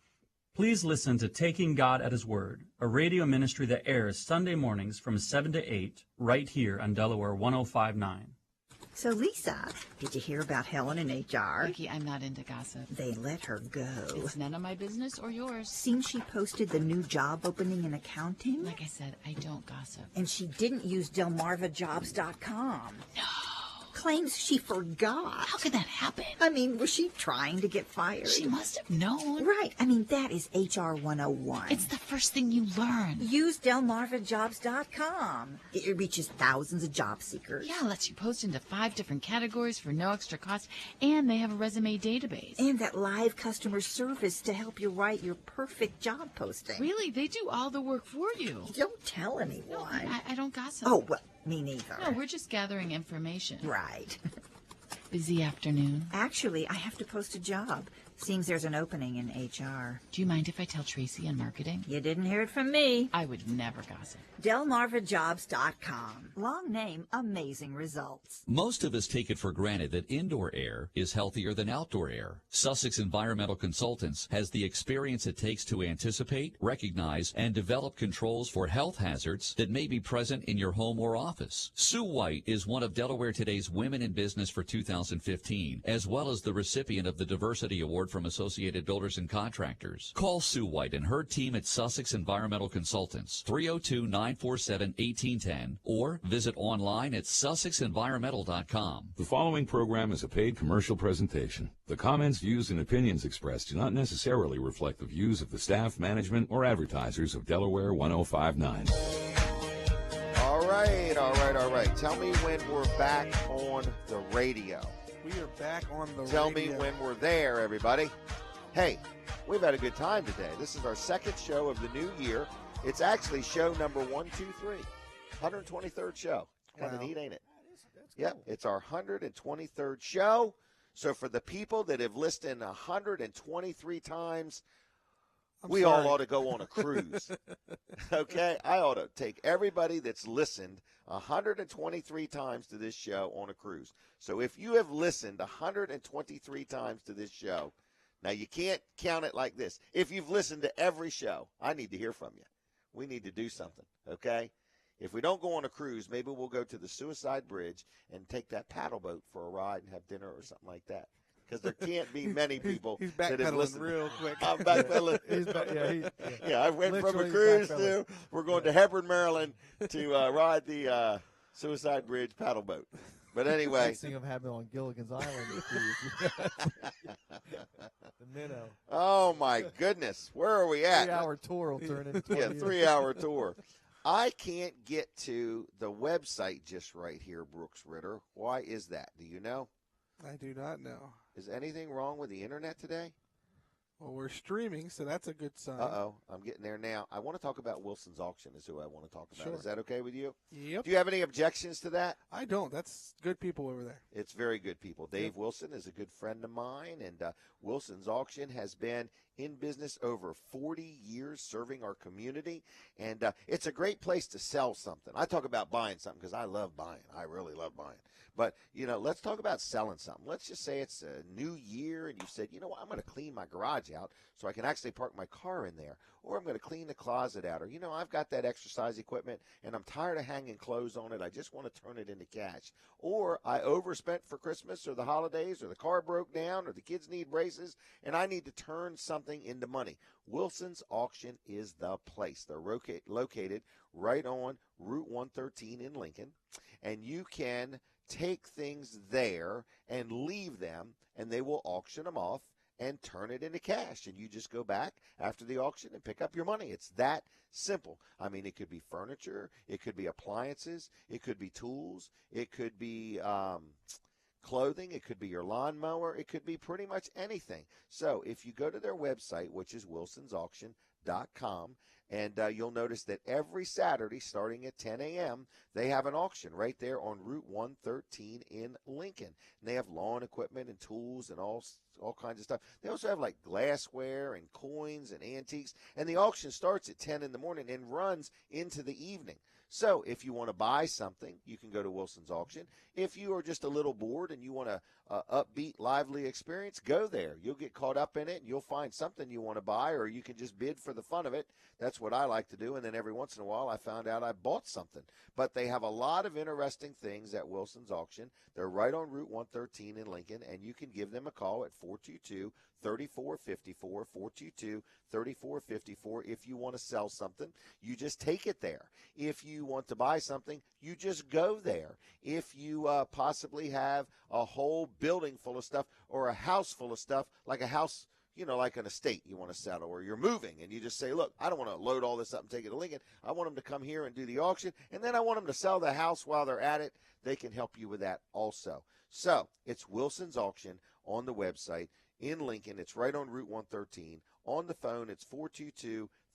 Please listen to Taking God at His Word, a radio ministry that airs Sunday mornings from 7 to 8 right here on Delaware 105.9. So, Lisa, did you hear about Helen in HR? Vicki, I'm not into gossip. They let her go. It's none of my business or yours. Seems she posted the new job opening in accounting. Like I said, I don't gossip. And she didn't use DelmarvaJobs.com. No. Claims she forgot. How could that happen? I mean, was she trying to get fired? She must have known. Right. I mean, that is HR 101. It's the first thing you learn. Use DelmarvaJobs.com. It reaches thousands of job seekers. Yeah, lets you post into 5 different categories for no extra cost, and they have a resume database. And that live customer service to help you write your perfect job posting. Really? They do all the work for you. Don't tell anyone. No, I don't gossip. Oh, well, me neither. No, we're just gathering information. Right. Busy afternoon. Actually, I have to post a job. Seems there's an opening in HR. Do you mind if I tell Tracy in marketing? You didn't hear it from me. I would never gossip. DelmarvaJobs.com. Long name, amazing results. Most of us take it for granted that indoor air is healthier than outdoor air. Sussex Environmental Consultants has the experience it takes to anticipate, recognize, and develop controls for health hazards that may be present in your home or office. Sue White is one of Delaware Today's Women in Business for 2015, as well as the recipient of the Diversity Award from Associated Builders and Contractors. Call Sue White and her team at Sussex Environmental Consultants, 302-947-1810, or visit online at sussexenvironmental.com. The following program is a paid commercial presentation. The comments, views, and opinions expressed do not necessarily reflect the views of the staff, management, or advertisers of Delaware 1059. All right. Tell me when we're back on the radio. We are back on the Tell radio. me when we're there, everybody. Hey, we've had a good time today. This is our second show of the new year. It's actually show number 123, 123rd show. Kind of neat, ain't it? Yep, it's our 123rd show. So for the people that have listened 123 times, we all ought to go on a cruise. Okay? I ought to take everybody that's listened 123 times to this show on a cruise. So if you have listened 123 times to this show, now you can't count it like this. If you've listened to every show, I need to hear from you. We need to do something, okay? If we don't go on a cruise, maybe we'll go to the Suicide Bridge and take that paddle boat for a ride and have dinner or something like that. Because there can't be many people he's that have backpedaling listened. real quick. I'm backpedaling. I went from a cruise to, we're going to Hebron, Maryland to ride the Suicide Bridge paddle boat. But anyway. Next thing of having on Gilligan's Island. The minnow. Oh, my goodness. Where are we at? 3-hour tour will turn into 20 Yeah, 3-hour tour. I can't get to the website just right here, Brooks Ritter. Why is that? Do you know? I do not know. Is anything wrong with the internet today? Well, we're streaming, so that's a good sign. Uh-oh, I'm getting there now. I want to talk about Wilson's auction is who I want to talk about. Sure. Is that okay with you? Yep. Do you have any objections to that? I don't. That's good people over there. It's very good people. Dave Wilson is a good friend of mine, and Wilson's auction has been in business over 40 years serving our community, and it's a great place to sell something. I talk about buying something because I love buying. I really love buying. But, let's talk about selling something. Let's just say it's a new year and you said, you know what, I'm going to clean my garage out so I can actually park my car in there. Or I'm going to clean the closet out. Or, I've got that exercise equipment and I'm tired of hanging clothes on it. I just want to turn it into cash. Or I overspent for Christmas or the holidays or the car broke down or the kids need braces and I need to turn something into money. Wilson's Auction is the place. They're located right on Route 113 in Lincoln. And you can take things there and leave them, and they will auction them off and turn it into cash. And you just go back after the auction and pick up your money. It's that simple. I mean, it could be furniture. It could be appliances. It could be tools. It could be clothing. It could be your lawnmower. It could be pretty much anything. So if you go to their website, which is wilsonsauction.com, and you'll notice that every Saturday, starting at 10 a.m., they have an auction right there on Route 113 in Lincoln. And they have lawn equipment and tools and all kinds of stuff. They also have like glassware and coins and antiques. And the auction starts at 10 in the morning and runs into the evening. So if you want to buy something, you can go to Wilson's Auction. If you are just a little bored and you want a upbeat, lively experience, go there. You'll get caught up in it, and you'll find something you want to buy, or you can just bid for the fun of it. That's what I like to do, and then every once in a while I found out I bought something. But they have a lot of interesting things at Wilson's Auction. They're right on Route 113 in Lincoln, and you can give them a call at 422-3454, 422-3454 if you want to sell something. You just take it there. If you want to buy something, you just go there. If you possibly have a whole building full of stuff or a house full of stuff, like a house, like an estate you want to sell, or you're moving and you just say, look, I don't want to load all this up and take it to Lincoln. I want them to come here and do the auction, and then I want them to sell the house while they're at it. They can help you with that also. So it's Wilson's Auction on the website in Lincoln. It's right on Route 113. On the phone, it's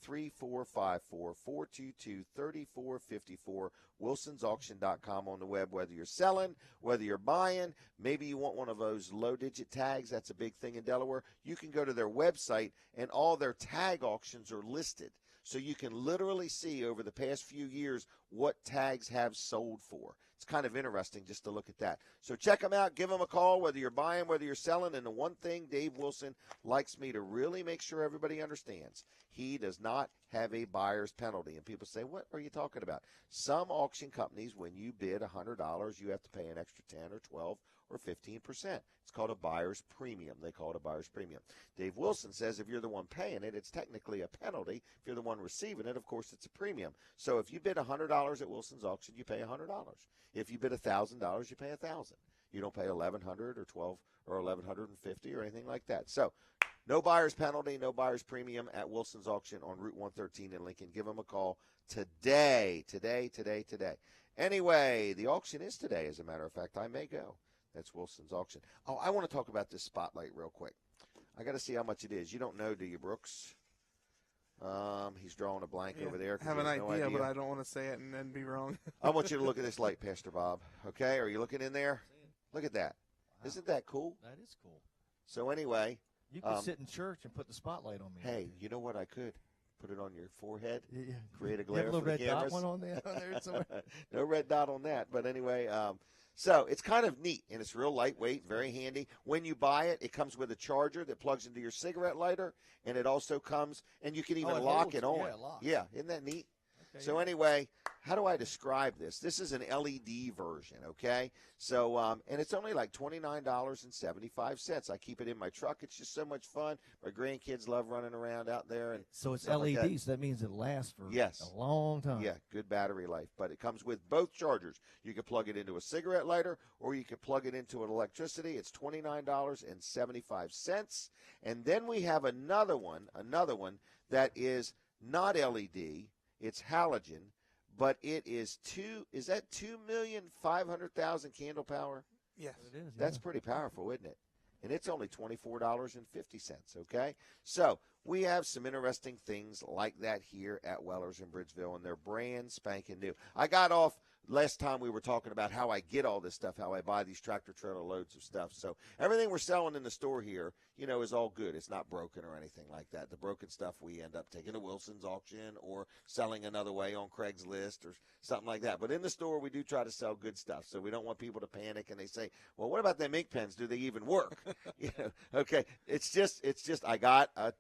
3454-422-3454. WilsonsAuction.com on the web, whether you're selling, whether you're buying. Maybe you want one of those low-digit tags. That's a big thing in Delaware. You can go to their website, and all their tag auctions are listed. So you can literally see over the past few years what tags have sold for. It's kind of interesting just to look at that. So check them out. Give them a call, whether you're buying, whether you're selling. And the one thing Dave Wilson likes me to really make sure everybody understands, he does not have a buyer's penalty. And people say, what are you talking about? Some auction companies, when you bid $100, you have to pay an extra 10 or 12 or 15%. It's called a buyer's premium. They call it a buyer's premium. Dave Wilson says if you're the one paying it, it's technically a penalty. If you're the one receiving it, of course, it's a premium. So if you bid $100 at Wilson's auction, you pay $100. If you bid $1,000, you pay $1,000. You don't pay $1,100 or $1,200 or $1,150 or anything like that. So no buyer's penalty, no buyer's premium at Wilson's auction on Route 113 in Lincoln. Give them a call today. Anyway, the auction is today, as a matter of fact. I may go. That's Wilson's auction. Oh, I want to talk about this spotlight real quick. I got to see how much it is. You don't know, do you, Brooks? He's drawing a blank over there. I have an idea, but I don't want to say it and then be wrong. I want you to look at this light, Pastor Bob. Okay, are you looking in there? Look at that. Wow. Isn't that cool? That is cool. So anyway. You could sit in church and put the spotlight on me. Hey, you know what I could? Put it on your forehead. Yeah. Create a glare you have a for the red cameras. dot one on there somewhere. No red dot on that. But anyway, so it's kind of neat, and it's real lightweight, very handy. When you buy it, it comes with a charger that plugs into your cigarette lighter, and it also comes, and you can even lock it on. Yeah, isn't that neat? Okay, so anyway, how do I describe this? This is an LED version, okay? So, and it's only like $29.75. I keep it in my truck. It's just so much fun. My grandkids love running around out there. And so it's LED, like so that means it lasts for a long time. Yeah, good battery life. But it comes with both chargers. You can plug it into a cigarette lighter, or you can plug it into an electricity. It's $29.75. And then we have another one that is not LED. It's halogen, but it is 2,500,000 candle power. Yes, it is. That's pretty powerful, isn't it? And it's only $24.50. Okay, so we have some interesting things like that here at Weller's in Bridgeville, and they're brand spanking new. I got off last time we were talking about how I get all this stuff, how I buy these tractor trailer loads of stuff. So everything we're selling in the store here, is all good. It's not broken or anything like that. The broken stuff we end up taking to Wilson's auction or selling another way on Craigslist or something like that. But in the store, we do try to sell good stuff. So we don't want people to panic and they say, well, what about them ink pens? Do they even work? Okay. It's just I got a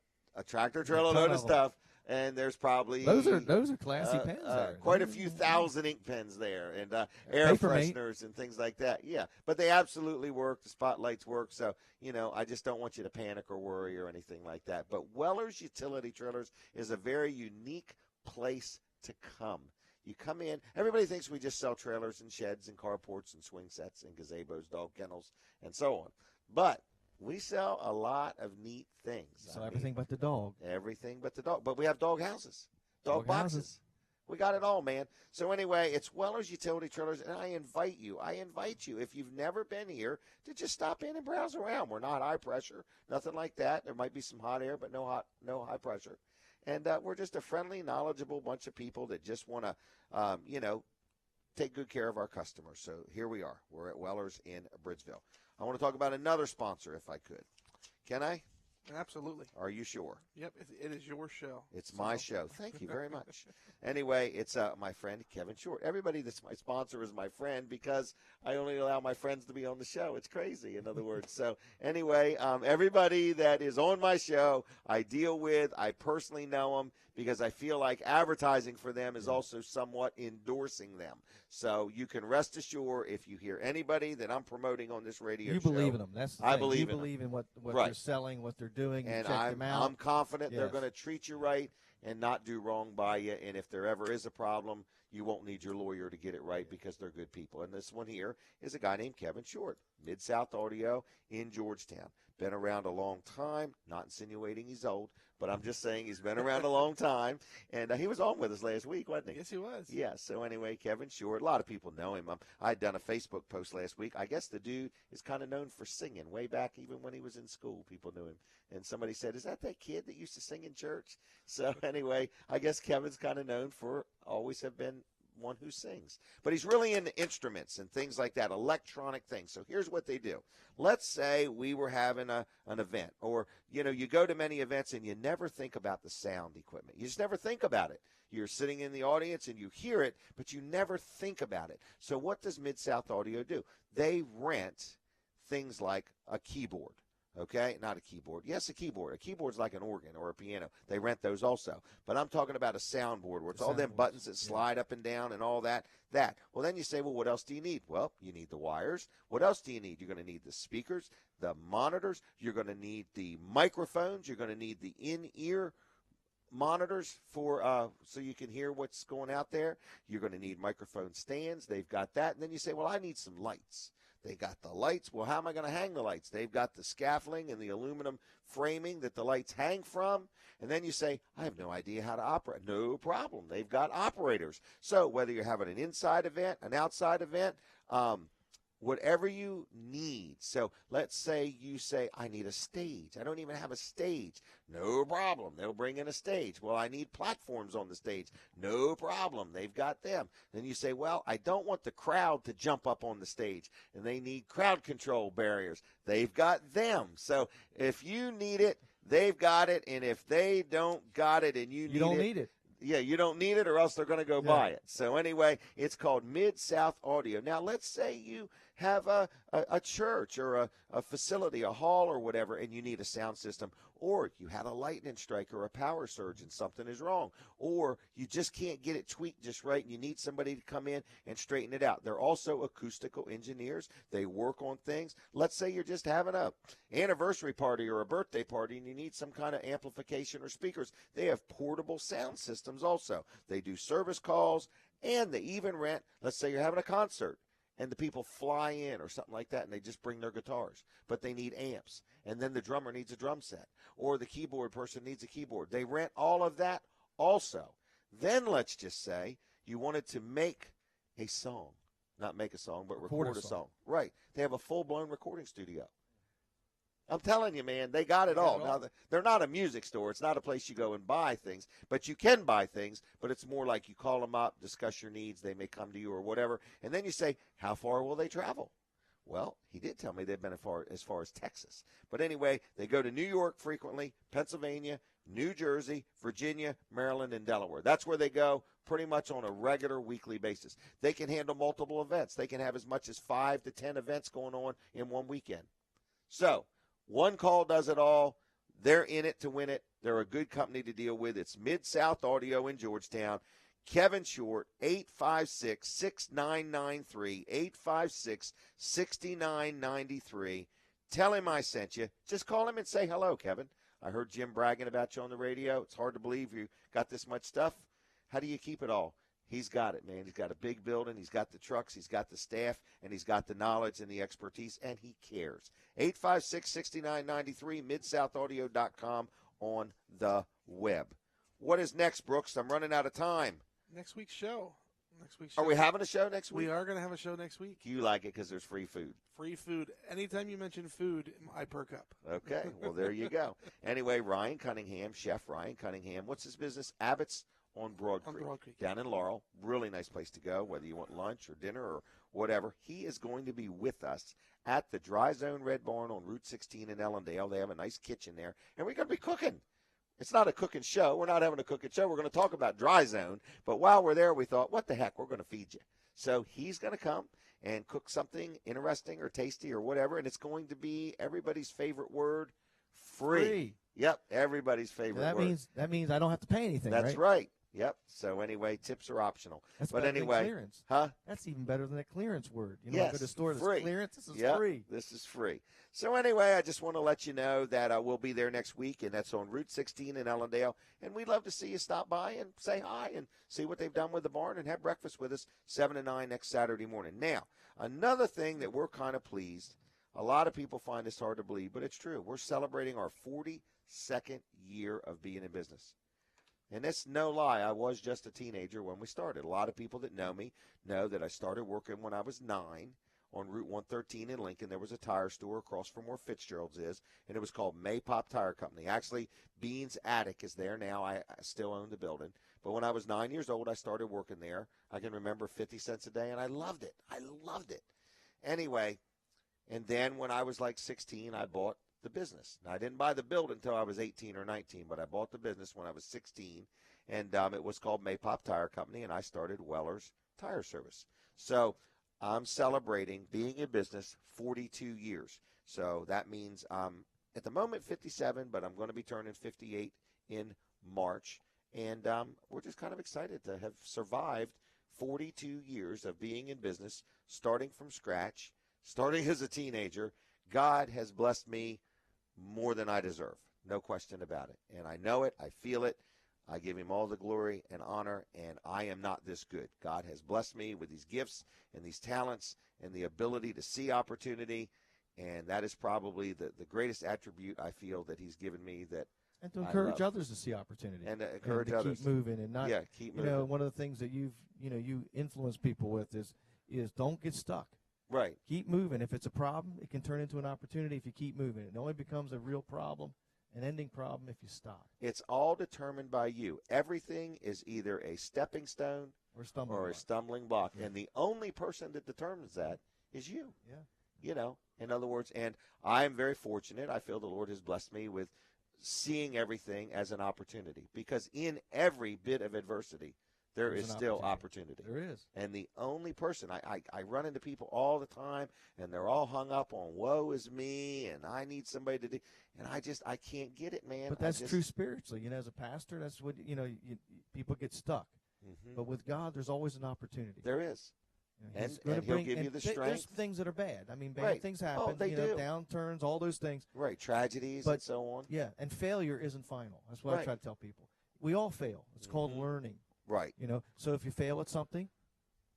tractor trailer load of stuff. And there's probably those are classy pens there. Quite a few thousand ink pens there, and air fresheners and things like that. Yeah, but they absolutely work. The spotlights work. So I just don't want you to panic or worry or anything like that. But Weller's Utility Trailers is a very unique place to come. You come in. Everybody thinks we just sell trailers and sheds and carports and swing sets and gazebos, dog kennels, and so on. But we sell a lot of neat things. So everything but the dog. Everything but the dog. But we have dog houses, dog boxes. We got it all, man. So anyway, it's Weller's Utility Trailers, and I invite you, if you've never been here, to just stop in and browse around. We're not high pressure, nothing like that. There might be some hot air, but no high pressure. And we're just a friendly, knowledgeable bunch of people that just want to, take good care of our customers. So here we are. We're at Weller's in Bridgeville. I want to talk about another sponsor, if I could. Can I? Absolutely. Are you sure? Yep, it is your show. It's my show. Thank you very much. Anyway, it's my friend Kevin Short. Everybody that's my sponsor is my friend because I only allow my friends to be on the show. It's crazy, in other words. So anyway, everybody that is on my show, I deal with. I personally know them because I feel like advertising for them is also somewhat endorsing them. So you can rest assured if you hear anybody that I'm promoting on this radio show. You believe in them. That's the I thing. believe you in believe in what right. they're selling, what they're doing, and check them out. I'm confident Yes. they're going to treat you right and not do wrong by you. And if there ever is a problem, you won't need your lawyer to get it right because they're good people. And this one here is a guy named Kevin Short, Mid-South Audio in Georgetown. been around a long time. Not insinuating he's old, but I'm just saying he's been around a long time. And he was on with us last week, wasn't he? Yes, he was. Yeah, so anyway, Kevin Short, a lot of people know him. I had done a Facebook post last week. I guess the dude is kind of known for singing way back even when he was in school. People knew him. And somebody said, is that kid that used to sing in church? So anyway, I guess Kevin's kind of known for always have been one who sings. But he's really into instruments and things like that, electronic things. So here's what they do. Let's say we were having an event, or, you go to many events and you never think about the sound equipment. You just never think about it. You're sitting in the audience and you hear it, but you never think about it. So what does Mid-South Audio do? They rent things like a keyboard. Okay, not a keyboard. Yes, a keyboard. A keyboard's like an organ or a piano. They rent those also. But I'm talking about a soundboard where it's all them buttons that slide up and down and all that. Well, then you say, well, what else do you need? Well, you need the wires. What else do you need? You're going to need the speakers, the monitors. You're going to need the microphones. You're going to need the in-ear monitors for so you can hear what's going out there. You're going to need microphone stands. They've got that. And then you say, well, I need some lights. They got the lights. Well, how am I going to hang the lights? They've got the scaffolding and the aluminum framing that the lights hang from. And then you say, I have no idea how to operate. No problem. They've got operators. So whether you're having an inside event, an outside event, whatever you need. So let's say you say, I need a stage. I don't even have a stage. No problem. They'll bring in a stage. Well, I need platforms on the stage. No problem. They've got them. Then you say, well, I don't want the crowd to jump up on the stage, and they need crowd control barriers. They've got them. So if you need it, they've got it. And if they don't got it and you don't need it. Yeah, you don't need it or else they're going to go buy it. So anyway, it's called Mid-South Audio. Now, let's say you have a church or a facility, a hall or whatever, and you need a sound system. Or you had a lightning strike or a power surge and something is wrong. Or you just can't get it tweaked just right and you need somebody to come in and straighten it out. They're also acoustical engineers. They work on things. Let's say you're just having a anniversary party or a birthday party and you need some kind of amplification or speakers. They have portable sound systems also. They do service calls and they even rent, let's say you're having a concert and the people fly in or something like that and they just bring their guitars, but they need amps. And then the drummer needs a drum set or the keyboard person needs a keyboard. They rent all of that also. Then let's just say you wanted to make a song, not make a song, but record a song. Right. They have a full-blown recording studio. I'm telling you, man, they got it all. Now, they're not a music store. It's not a place you go and buy things, but you can buy things, but it's more like you call them up, discuss your needs, they may come to you or whatever, and then you say, how far will they travel? Well, he did tell me they've been as far as Texas. But anyway, they go to New York frequently, Pennsylvania, New Jersey, Virginia, Maryland, and Delaware. That's where they go pretty much on a regular weekly basis. They can handle multiple events. They can have as much as 5 to 10 events going on in one weekend. So, one call does it all. They're in it to win it. They're a good company to deal with. It's Mid-South Audio in Georgetown. Kevin Short, 856-6993, 856-6993. Tell him I sent you. Just call him and say hello, Kevin. I heard Jim bragging about you on the radio. It's hard to believe you got this much stuff. How do you keep it all? He's got it, man. He's got a big building. He's got the trucks. He's got the staff. And he's got the knowledge and the expertise. And he cares. 856-6993, MidSouthAudio.com on the web. What is next, Brooks? I'm running out of time. Next week's show. Are we having a show next week? We are going to have a show next week. You like it because there's free food. Free food. Anytime you mention food, I perk up. Okay. Well, there you go. Anyway, Ryan Cunningham, Chef Ryan Cunningham. What's his business? Abbott's on Broad Creek. Down in Laurel. Really nice place to go, whether you want lunch or dinner or whatever. He is going to be with us at the Dry Zone Red Barn on Route 16 in Ellendale. They have a nice kitchen there, and we're going to be cooking. It's not a cooking show. We're not having a cooking show. We're going to talk about Dry Zone. But while we're there, we thought, what the heck, we're going to feed you. So he's going to come and cook something interesting or tasty or whatever, and it's going to be everybody's favorite word, free. Yep, everybody's favorite word. That means I don't have to pay anything, That's right. Yep. So anyway, tips are optional. That's but better anyway, than clearance. Huh? That's even better than that clearance word. You know, yes, I go to the store, free. Clearance. This is free. This is free. So anyway, I just want to let you know that we'll be there next week, and that's on Route 16 in Ellendale. And we'd love to see you stop by and say hi and see what they've done with the barn and have breakfast with us 7 to 9 next Saturday morning. Now, another thing that we're kind of pleased A lot of people find this hard to believe, but it's true. We're celebrating our 42nd year of being in business. And it's no lie, I was just a teenager when we started. A lot of people that know me know that I started working when I was 9 on Route 113 in Lincoln. There was a tire store across from where Fitzgerald's is, and it was called Maypop Tire Company. Actually, Bean's Attic is there now. I still own the building. But when I was 9 years old, I started working there. I can remember 50 cents a day, and I loved it. I loved it. Anyway, and then when I was like 16, I bought the business. Now, I didn't buy the building until I was 18 or 19, but I bought the business when I was 16, and it was called Maypop Tire Company, and I started Weller's Tire Service. So I'm celebrating being in business 42 years. So that means I'm at the moment 57, but I'm going to be turning 58 in March, and we're just kind of excited to have survived 42 years of being in business, starting from scratch, starting as a teenager. God has blessed me more than I deserve, no question about it. And I know it. I feel it. I give him all the glory and honor, and I am not this good. God has blessed me with these gifts and these talents and the ability to see opportunity, and that is probably the greatest attribute I feel that he's given me. That and to encourage others to see opportunity, and to encourage to others keep moving, and not keep moving. You know, one of the things that you influence people with is don't get stuck. Right. Keep moving. If it's a problem, it can turn into an opportunity if you keep moving. It only becomes a real problem, an ending problem, if you stop. It's all determined by you. Everything is either a stepping stone or a stumbling block. Yeah. And the only person that determines that is you. Yeah. You know, in other words, and I am very fortunate. I feel the Lord has blessed me with seeing everything as an opportunity, because in every bit of adversity, there is still opportunity. There is. And the only person, I run into people all the time, and they're all hung up on woe is me, and I need somebody to do, and I can't get it, man. But that's true spiritually. You know, as a pastor, that's what, people get stuck. Mm-hmm. But with God, there's always an opportunity. There is. And he'll give you the strength. There's things that are bad. I mean, bad things happen. Oh, they do. Downturns, all those things. Right, tragedies and so on. Yeah, and failure isn't final. That's what I try to tell people. We all fail. It's called learning. Right. So if you fail at something,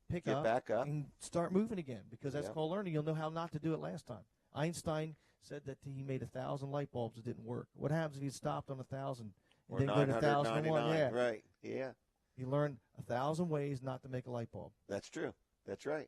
get back up and start moving again, because that's called learning. You'll know how not to do it last time. Einstein said that he made 1,000 light bulbs that didn't work. What happens if he stopped on 1,000 and didn't go to 1,001? Yeah. Right. Yeah. He learned 1,000 ways not to make a light bulb. That's true. That's right.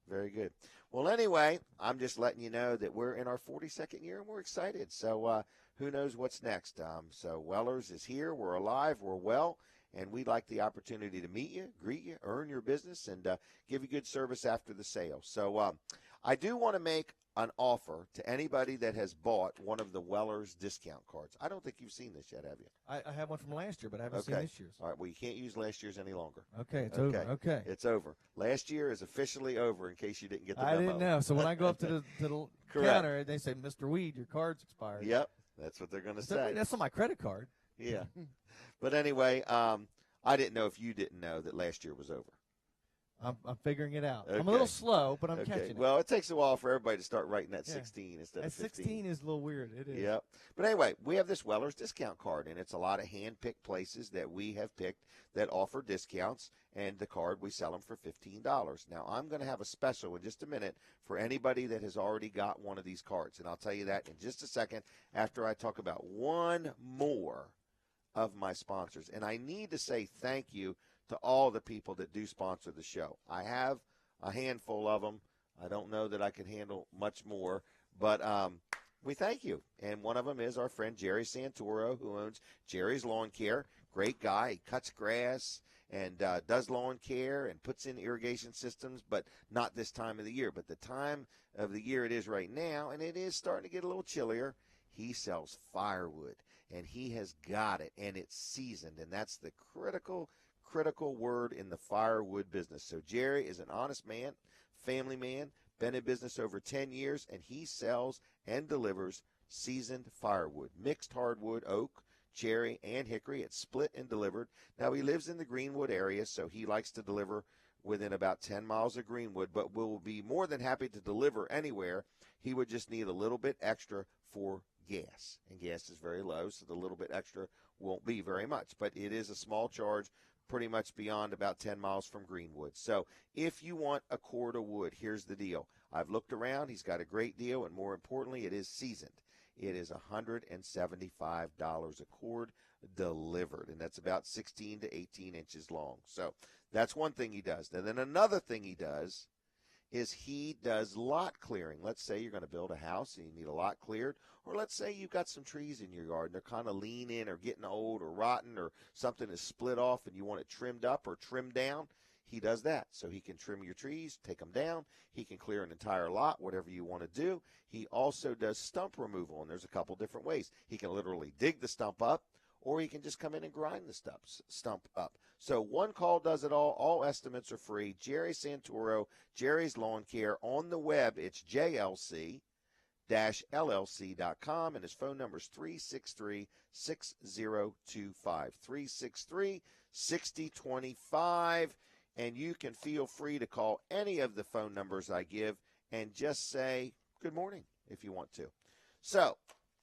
Very good. Well, anyway, I'm just letting you know that we're in our 42nd year, and we're excited. So who knows what's next? So Weller's is here. We're alive. We're well. And we'd like the opportunity to meet you, greet you, earn your business, and give you good service after the sale. So I do want to make an offer to anybody that has bought one of the Weller's discount cards. I don't think you've seen this yet, have you? I have one from last year, but I haven't seen this year's. All right, well, you can't use last year's any longer. Okay, it's over. Okay. It's over. Last year is officially over, in case you didn't get the memo. I didn't know. So when I go up to the counter, they say, Mr. Weed, your card's expired. Yep, that's what they're going to say. That's on my credit card. Yeah. But anyway, I didn't know if you didn't know that last year was over. I'm figuring it out. Okay. I'm a little slow, but I'm catching it. Well, it takes a while for everybody to start writing that 16 instead of 15. 16 is a little weird. It is. Yep. But anyway, we have this Weller's discount card, and it's a lot of hand-picked places that we have picked that offer discounts, and the card, we sell them for $15. Now, I'm going to have a special in just a minute for anybody that has already got one of these cards, and I'll tell you that in just a second after I talk about one more of my sponsors. And I need to say thank you to all the people that do sponsor the show. I have a handful of them. I don't know that I can handle much more, but we thank you. And one of them is our friend Jerry Santoro, who owns Jerry's Lawn Care. Great guy. He cuts grass and does lawn care and puts in irrigation systems, but not this time of the year. But the time of the year it is right now, and it is starting to get a little chillier, he sells firewood, and he has got it, and it's seasoned, and that's the critical word in the firewood business. So Jerry is an honest man, family man, been in business over 10 years, and he sells and delivers seasoned firewood, mixed hardwood, oak, cherry, and hickory. It's split and delivered. Now, he lives in the Greenwood area, so he likes to deliver within about 10 miles of Greenwood, but will be more than happy to deliver anywhere. He would just need a little bit extra for gas, and gas is very low, so the little bit extra won't be very much, but it is a small charge pretty much beyond about 10 miles from Greenwood. So if you want a cord of wood, here's the deal. I've looked around. He's got a great deal, and more importantly, it is seasoned. It is $175 a cord delivered, and that's about 16 to 18 inches long. So that's one thing he does. And then another thing he does is he does lot clearing. Let's say you're going to build a house and you need a lot cleared, or let's say you've got some trees in your yard and they're kind of lean in or getting old or rotten or something is split off and you want it trimmed up or trimmed down. He does that. So he can trim your trees, take them down. He can clear an entire lot, whatever you want to do. He also does stump removal, and there's a couple different ways. He can literally dig the stump up, or he can just come in and grind the stump up. So one call does it all. All estimates are free. Jerry Santoro, Jerry's Lawn Care. On the web, it's JLC-LLC.com, and his phone number is 363-6025. 363-6025. And you can feel free to call any of the phone numbers I give and just say good morning if you want to. So,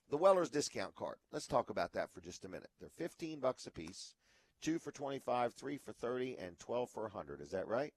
the Weller's discount card. Let's talk about that for just a minute. They're $15 a piece, 2 for $25, 3 for $30, and 12 for $100. Is that right?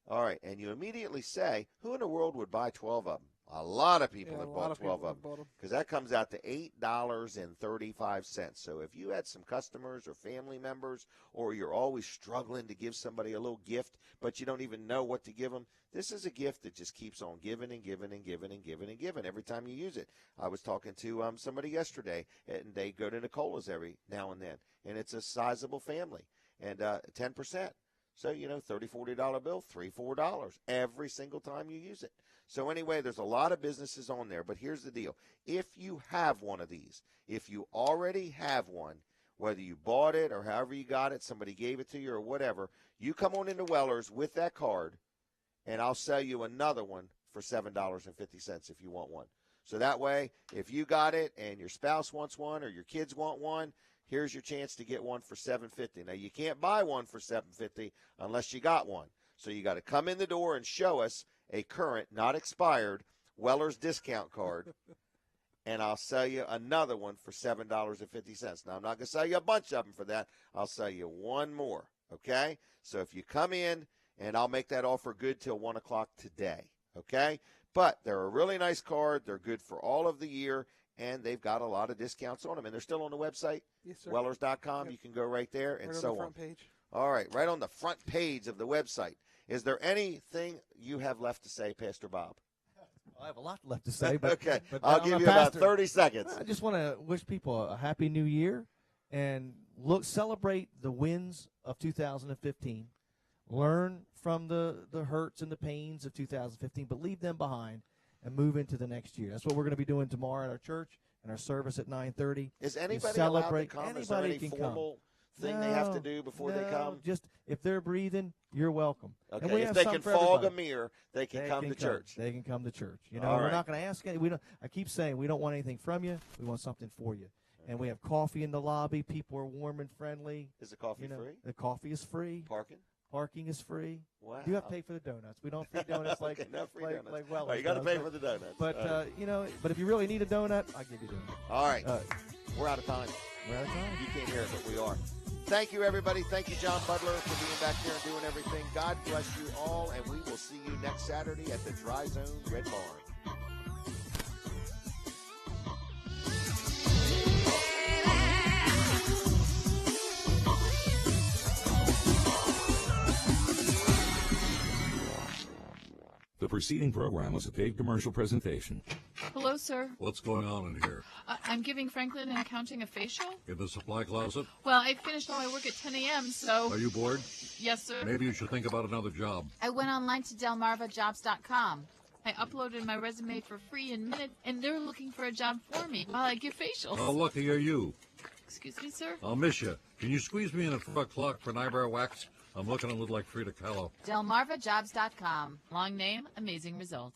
All right. And you immediately say, who in the world would buy 12 of them? A lot of people have bought 12 of them because that comes out to $8.35. So if you had some customers or family members, or you're always struggling to give somebody a little gift, but you don't even know what to give them, this is a gift that just keeps on giving and giving and giving and giving and giving every time you use it. I was talking to somebody yesterday, and they go to Nicola's every now and then, and it's a sizable family, and 10%. So, $30, $40 bill, $3, $4 every single time you use it. So anyway, there's a lot of businesses on there, but here's the deal. If you have one of these, if you already have one, whether you bought it or however you got it, somebody gave it to you or whatever, you come on into Weller's with that card, and I'll sell you another one for $7.50 if you want one. So that way, if you got it and your spouse wants one or your kids want one, here's your chance to get one for $7.50. Now, you can't buy one for $7.50 unless you got one. So you got to come in the door and show us a current, not expired, Weller's discount card, and I'll sell you another one for $7.50. Now, I'm not going to sell you a bunch of them for that. I'll sell you one more, okay? So if you come in, and I'll make that offer good till 1 o'clock today, okay? But they're a really nice card. They're good for all of the year, and they've got a lot of discounts on them. And they're still on the website, yes, sir. Wellers.com. Yep. You can go right there and right so on the on. front page. All right, right on the front page of the website. Is there anything you have left to say, Pastor Bob? I have a lot left to say, but okay, but I'll give you about 30 seconds. I just want to wish people a happy new year and celebrate the wins of 2015. Learn from the hurts and the pains of 2015, but leave them behind and move into the next year. That's what we're going to be doing tomorrow at our church and our service at 9:30. Is anybody allowed to come? Is there any formal thing they have to do before they come? Just if they're breathing, you're welcome. Okay, and we if have they some can for fog everybody. a mirror, they can come to church. They can come to church. You All know, we're right. not going to ask any. We don't. I keep saying we don't want anything from you. We want something for you. And we have coffee in the lobby. People are warm and friendly. Is the coffee free? The coffee is free. Parking? Parking is free. Wow. You have to pay for the donuts. We don't free donuts like okay, no free donuts. like Weller's. Oh, you got to pay does. for the donuts. But but if you really need a donut, I'll give you a donut. All right, we're out of time. We're out of time. You can't hear it, but we are. Thank you, everybody. Thank you, John Butler, for being back there and doing everything. God bless you all, and we will see you next Saturday at the Dry Zone Red Barn. The preceding program was a paid commercial presentation. Hello, sir. What's going on in here? I'm giving Franklin and Accounting a facial. In the supply closet? Well, I finished all my work at 10 a.m., so... Are you bored? Yes, sir. Maybe you should think about another job. I went online to delmarvajobs.com. I uploaded my resume for free in minutes, and they're looking for a job for me while I give facials. How lucky are you? Excuse me, sir? I'll miss you. Can you squeeze me in a front clock for an eyebrow wax? I'm looking a little like Frida Kahlo. delmarvajobs.com. Long name, amazing results.